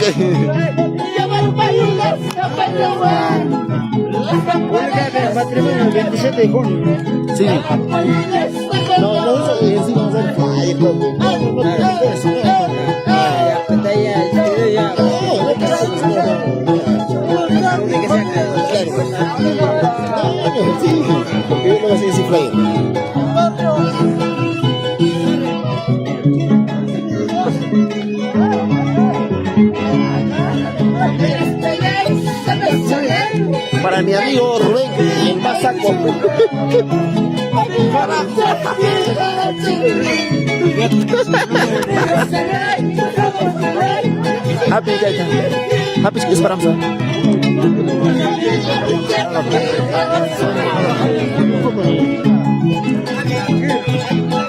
Matrimonio el 27 de junio. Sí. No, sí, vamos a hacer para mi amigo Rubén, el más saco. Happy Esperanza.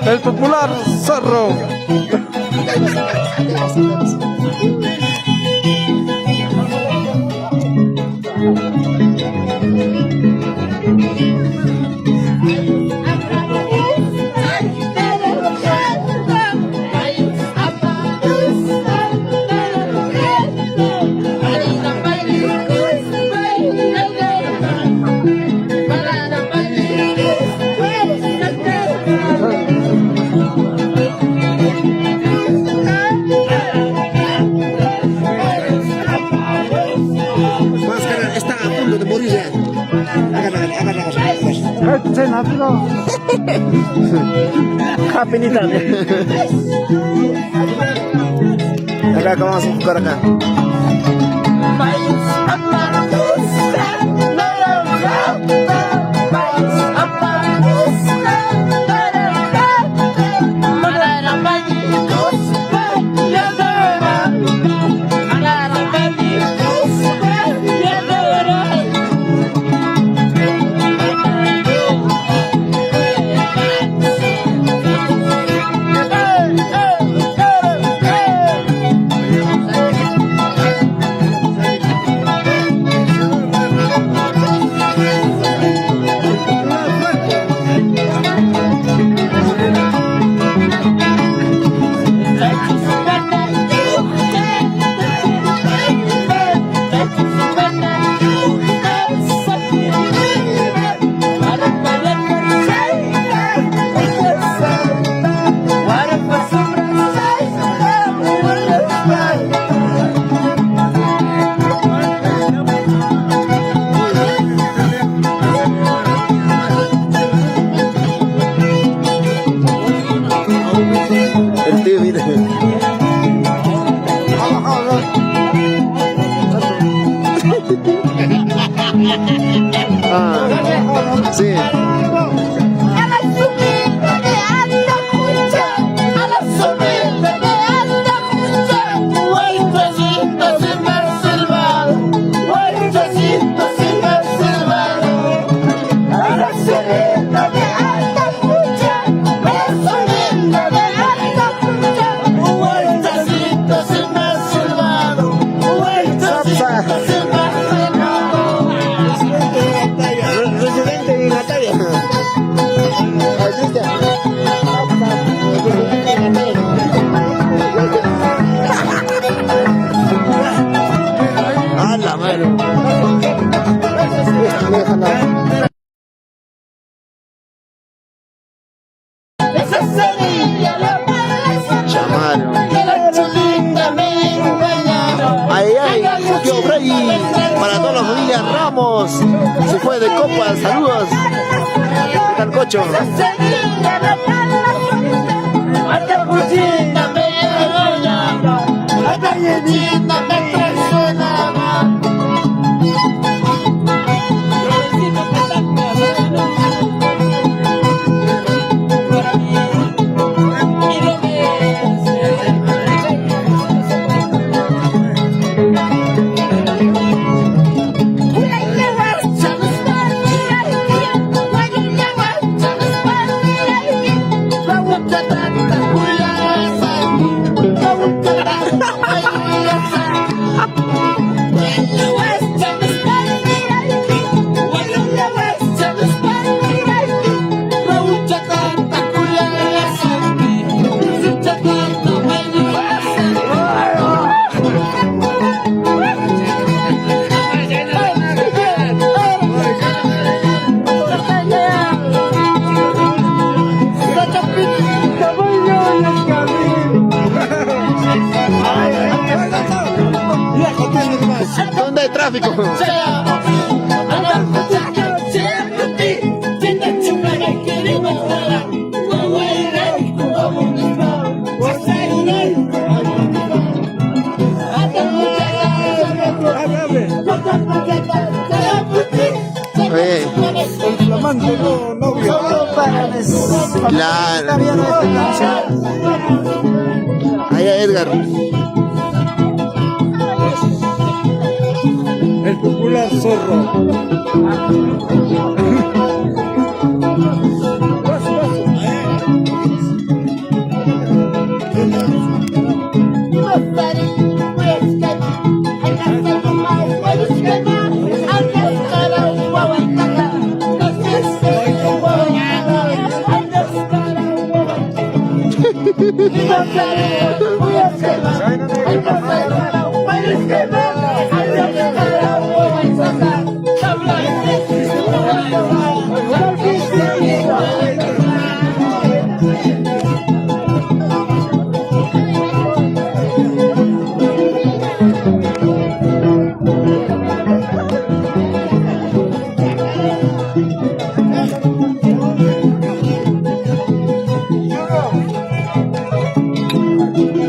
El popular zorro. Está a punto de morir ya. Acá vamos a buscar acá. El tío, mira. Ah, sí. Residente de Natalia. A la mano. Chamaron. Ay, ay, tío Freddy, para toda la familia Ramos, se fue de copas, saludos. ¿Qué tal, Cocho? Hasta cocina me llora, hasta cocina me traicionaba. ¿Dónde hay tráfico? Oye, El flamante novio. claro. Ahí a Edgar. El popular zorro.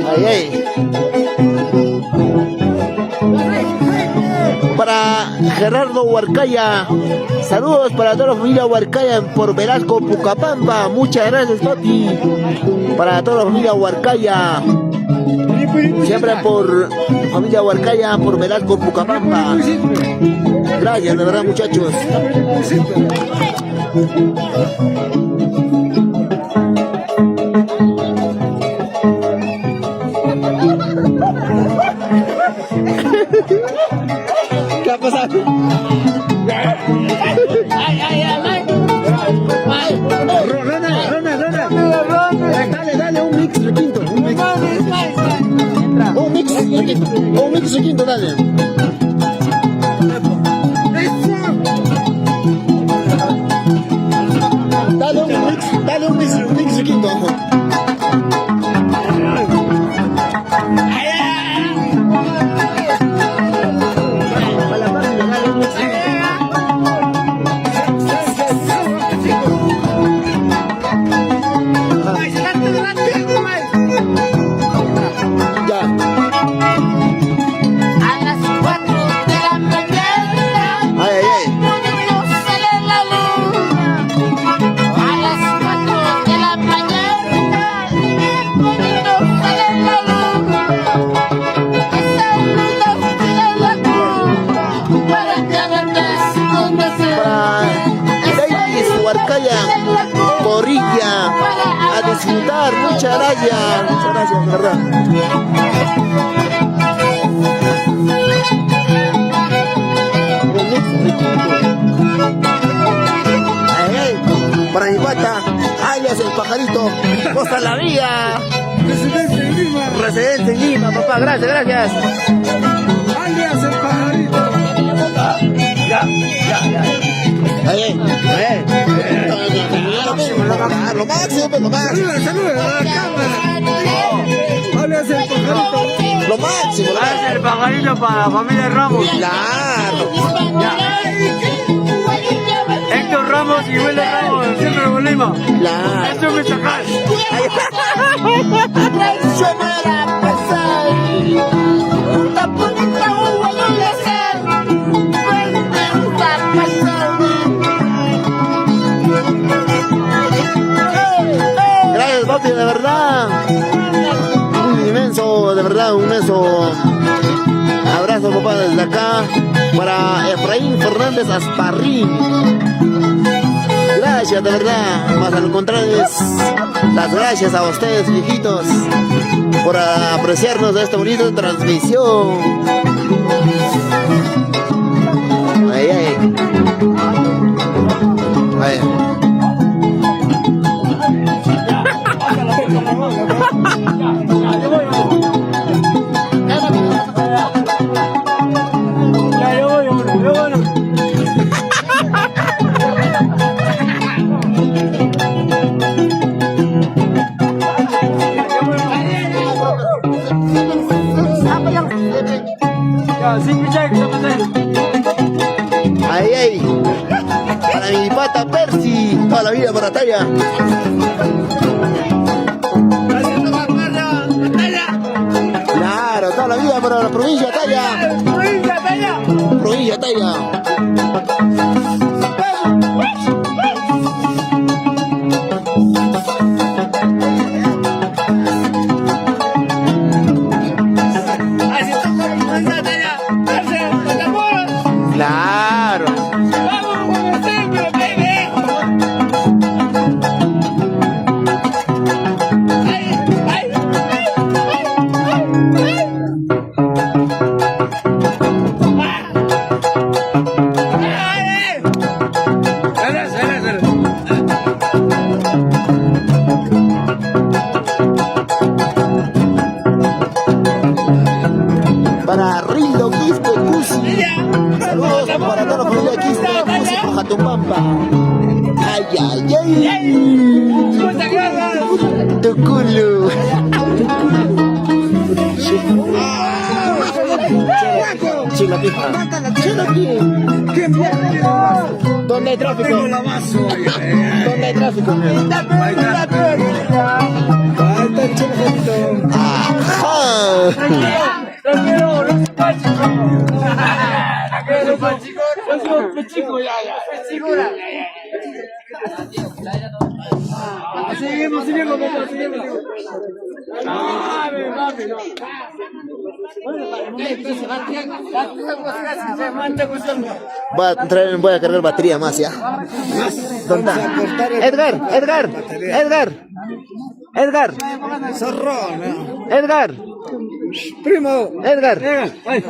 Ay, ay. Para Gerardo Huarcaya, saludos para toda la familia Huarcaya por Velasco, Pucapamba. Muchas gracias, papi. Para toda la familia Huarcaya, siempre por familia Huarcaya por Velasco, Pucapamba. Gracias, de verdad, muchachos. ¿Qué ha pasado? Ronald, dale un mix de quinto. Un mix de quinto, dale. Dale un mix de quinto. Borilla, a disfrutar. Muchas gracias, de verdad. Para mi pata, alias el pajarito, cosa la vía. Residente en Lima, papá, gracias. Alias el pajarito. Lo máximo. Saluda a la cámara. Alias el pajarito. Lo máximo. Alias el pajarito para la familia Ramos. Claro. Héctor Ramos. Ramos y Willy Ramos, siempre volvimos. Claro. Esto es Michoacán. Traicionera pasar. Una bonita uva no le ser. Vuelve a pasar. Gracias, papi, de verdad. Un inmenso, de verdad, un inmenso abrazo, papá, desde acá para Efraín Fernández Asparrín. Gracias, de verdad. Más al contrario, las gracias a ustedes, viejitos, por apreciarnos de esta bonita transmisión. Ay, ay. Ay. Ay, ay. Para mi pata Percy, toda la vida para Talla. Claro, toda la vida para la provincia Talla. Provincia Talla. Claro. Para Rildo Quispe Cusi. Saludos para toda la familia Quispe Cusi por Jatumbampa. Ay, ay, ay. Tu culo. Chila pija. Chila pija. ¿Dónde hay tráfico? ¿Dónde hay tráfico? Ajá. Tranquilo, no se chico, ya. Seguimos, papá, seguimos. Mami, no. Voy a cargar batería más, ¿ya? ¿Dónde está? Edgar. Zorrón. Edgar. Primo. Edgar. Ay.